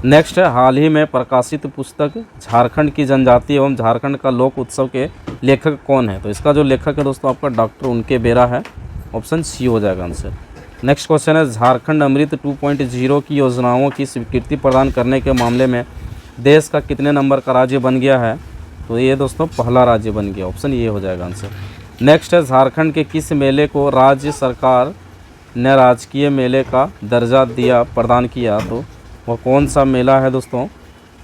नेक्स्ट है, हाल ही में प्रकाशित पुस्तक झारखंड की जनजाति एवं झारखंड का लोक उत्सव के लेखक कौन है? तो इसका जो लेखक है दोस्तों आपका डॉक्टर उनके बेरा है, ऑप्शन सी हो जाएगा आंसर। नेक्स्ट क्वेश्चन है, झारखंड अमृत 2.0 की योजनाओं की स्वीकृति प्रदान करने के मामले में देश का कितने नंबर का राज्य बन गया है? तो ये दोस्तों पहला राज्य बन गया, ऑप्शन ये हो जाएगा आंसर। नेक्स्ट है, झारखंड के किस मेले को राज्य सरकार ने राजकीय मेले का दर्जा दिया प्रदान किया? तो वह कौन सा मेला है दोस्तों?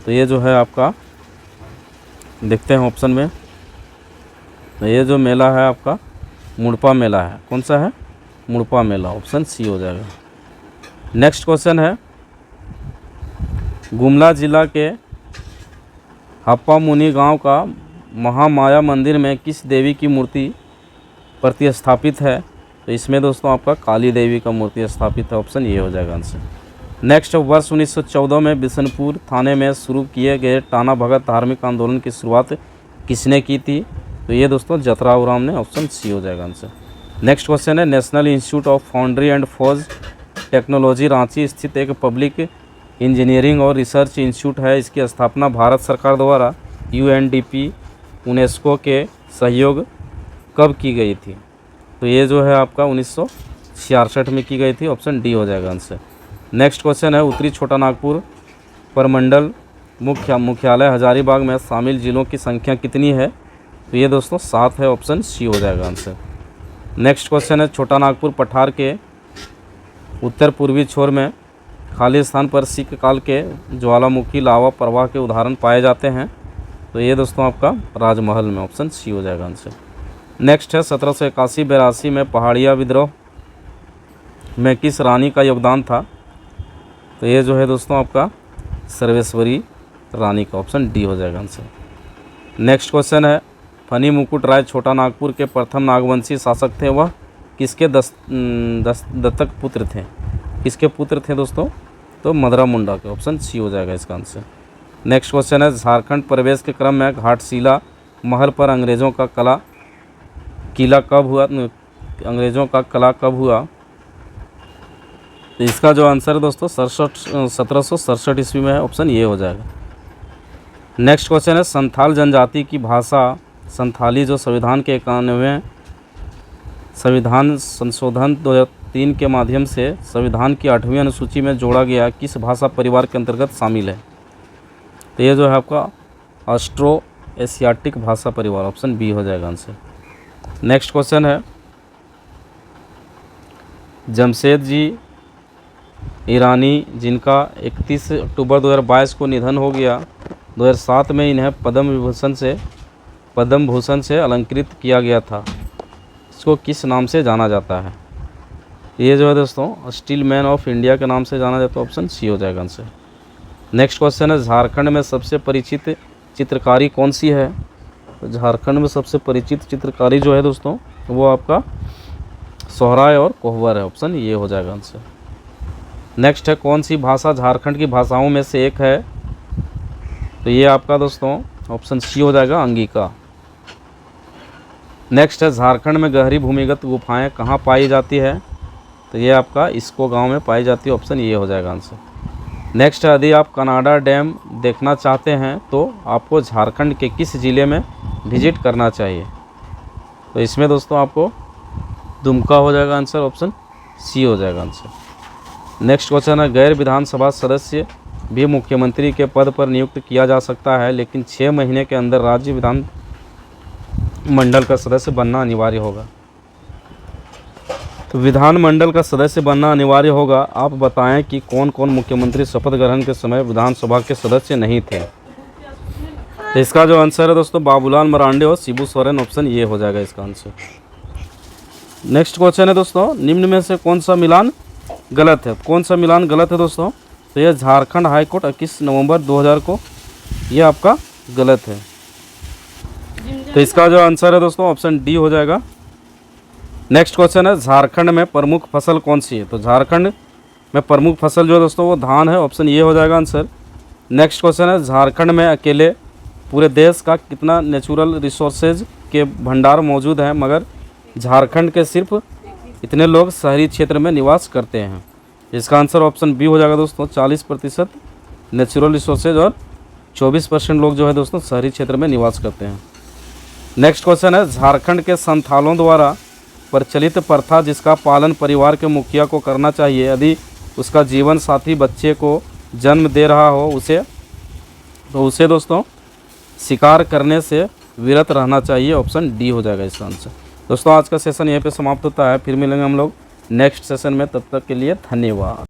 तो ये जो है आपका, देखते हैं ऑप्शन में, तो ये जो मेला है आपका मुड़पा मेला है। कौन सा है? मुड़पा मेला, ऑप्शन सी हो जाएगा। नेक्स्ट क्वेश्चन है, गुमला जिला के हप्पा मुनि गांव का महामाया मंदिर में किस देवी की मूर्ति प्रतिस्थापित है? तो इसमें दोस्तों आपका काली देवी का मूर्ति स्थापित है, ऑप्शन ये हो जाएगा आंसर। नेक्स्ट, वर्ष 1914 में बिशनपुर थाने में शुरू किए गए टाना भगत धार्मिक आंदोलन की शुरुआत किसने की थी? तो ये दोस्तों जतराव राम ने, ऑप्शन सी हो जाएगा आंसर। नेक्स्ट क्वेश्चन है, national institute of foundry and forge technology Ranchi स्थित एक पब्लिक इंजीनियरिंग और रिसर्च इंस्टीट्यूट है। इसकी स्थापना भारत सरकार द्वारा UNDP यूनेस्को के सहयोग कब की गई थी? तो ये जो है आपका 1966 में की गई थी, ऑप्शन डी हो जाएगा आंसर। नेक्स्ट क्वेश्चन है, उत्तरी छोटा नागपुर परमंडल मुख्यालय हजारीबाग में शामिल जिलों की संख्या कितनी है? तो ये दोस्तों 7 है, ऑप्शन सी हो जाएगा आंसर। नेक्स्ट क्वेश्चन है, छोटा नागपुर पठार के उत्तर पूर्वी छोर में खाली स्थान पर सिख काल के ज्वालामुखी लावा प्रवाह के उदाहरण पाए जाते हैं। तो ये दोस्तों आपका राजमहल में, ऑप्शन सी हो जाएगा आंसर। नेक्स्ट है, 1781-82 में पहाड़िया विद्रोह में किस रानी का योगदान था? तो ये जो है दोस्तों आपका सर्वेश्वरी रानी का, ऑप्शन डी हो जाएगा आंसर। नेक्स्ट क्वेश्चन है, फनी मुकुट राय छोटा नागपुर के प्रथम नागवंशी शासक थे, वह किसके दत्तक पुत्र थे? किसके पुत्र थे दोस्तों? तो मदरा मुंडा के, ऑप्शन सी हो जाएगा इसका आंसर। नेक्स्ट क्वेश्चन है, झारखंड प्रवेश के क्रम में घाटशिला महल पर अंग्रेज़ों का किला कब हुआ? तो इसका जो आंसर है दोस्तों 1767 ईस्वी में है, ऑप्शन ये हो जाएगा। नेक्स्ट क्वेश्चन है, संथाल जनजाति की भाषा संथाली जो संविधान के 91वें संविधान संशोधन 2003 के माध्यम से संविधान की 8वीं अनुसूची में जोड़ा गया किस भाषा परिवार के अंतर्गत शामिल है? तो ये जो है आपका ऑस्ट्रो एशियाटिक भाषा परिवार, ऑप्शन बी हो जाएगा आंसर। नेक्स्ट क्वेश्चन है, जमशेद जी ईरानी जिनका 31 अक्टूबर 2022 को निधन हो गया, 2007 में इन्हें पद्म भूषण से अलंकृत किया गया था। इसको किस नाम से जाना जाता है? ये जो है दोस्तों स्टील मैन ऑफ इंडिया के नाम से जाना जाता है, ऑप्शन सी हो जाएगा आंसर। नेक्स्ट क्वेश्चन है, झारखंड में सबसे परिचित चित्रकारी कौन सी है? तो झारखंड में सबसे परिचित चित्रकारी जो है दोस्तों वो आपका सोहराय और कोहबर है, ऑप्शन ये हो जाएगा आंसर। नेक्स्ट है, कौन सी भाषा झारखंड की भाषाओं में से एक है? तो ये आपका दोस्तों ऑप्शन सी हो जाएगा अंगिका। नेक्स्ट है, झारखंड में गहरी भूमिगत गुफाएं कहाँ पाई जाती है? तो ये आपका इसको गांव में पाई जाती है, ऑप्शन ये हो जाएगा आंसर। नेक्स्ट है, यदि आप कनाडा डैम देखना चाहते हैं तो आपको झारखंड के किस ज़िले में विजिट करना चाहिए? तो इसमें दोस्तों आपको दुमका हो जाएगा आंसर, ऑप्शन सी हो जाएगा आंसर। नेक्स्ट क्वेश्चन है, गैर विधानसभा सदस्य भी मुख्यमंत्री के पद पर नियुक्त किया जा सकता है, लेकिन 6 महीने के अंदर राज्य विधान मंडल का सदस्य बनना अनिवार्य होगा। तो विधानमंडल का सदस्य बनना अनिवार्य होगा। आप बताएं कि कौन कौन मुख्यमंत्री शपथ ग्रहण के समय विधानसभा के सदस्य नहीं थे। तो इसका जो आंसर है दोस्तों बाबूलाल मरांडे और शिबू सोरेन, ऑप्शन ये हो जाएगा इसका आंसर। नेक्स्ट क्वेश्चन है दोस्तों, निम्न में से कौन सा मिलान गलत है? कौन सा मिलान गलत है दोस्तों? तो यह झारखंड हाईकोर्ट 21 नवंबर 2000 को, ये आपका गलत है। तो इसका जो आंसर है दोस्तों ऑप्शन डी हो जाएगा। नेक्स्ट क्वेश्चन है, झारखंड में प्रमुख फसल कौन सी है? तो झारखंड में प्रमुख फसल जो है दोस्तों वो धान है, ऑप्शन ये हो जाएगा आंसर। नेक्स्ट क्वेश्चन है, झारखंड में अकेले पूरे देश का कितना नेचुरल रिसोर्सेज के भंडार मौजूद हैं, मगर झारखंड के सिर्फ इतने लोग शहरी क्षेत्र में निवास करते हैं? इसका आंसर ऑप्शन बी हो जाएगा दोस्तों, 40% नेचुरल रिसोर्सेज और 24% लोग जो है दोस्तों शहरी क्षेत्र में निवास करते हैं। नेक्स्ट क्वेश्चन है, झारखंड के संथालों द्वारा प्रचलित प्रथा जिसका पालन परिवार के मुखिया को करना चाहिए, यदि उसका जीवन साथी बच्चे को जन्म दे रहा हो उसे दोस्तों शिकार करने से विरत रहना चाहिए, ऑप्शन डी हो जाएगा इसका आंसर। दोस्तों आज का सेशन यहीं पे समाप्त होता है, फिर मिलेंगे हम लोग नेक्स्ट सेशन में, तब तक के लिए धन्यवाद।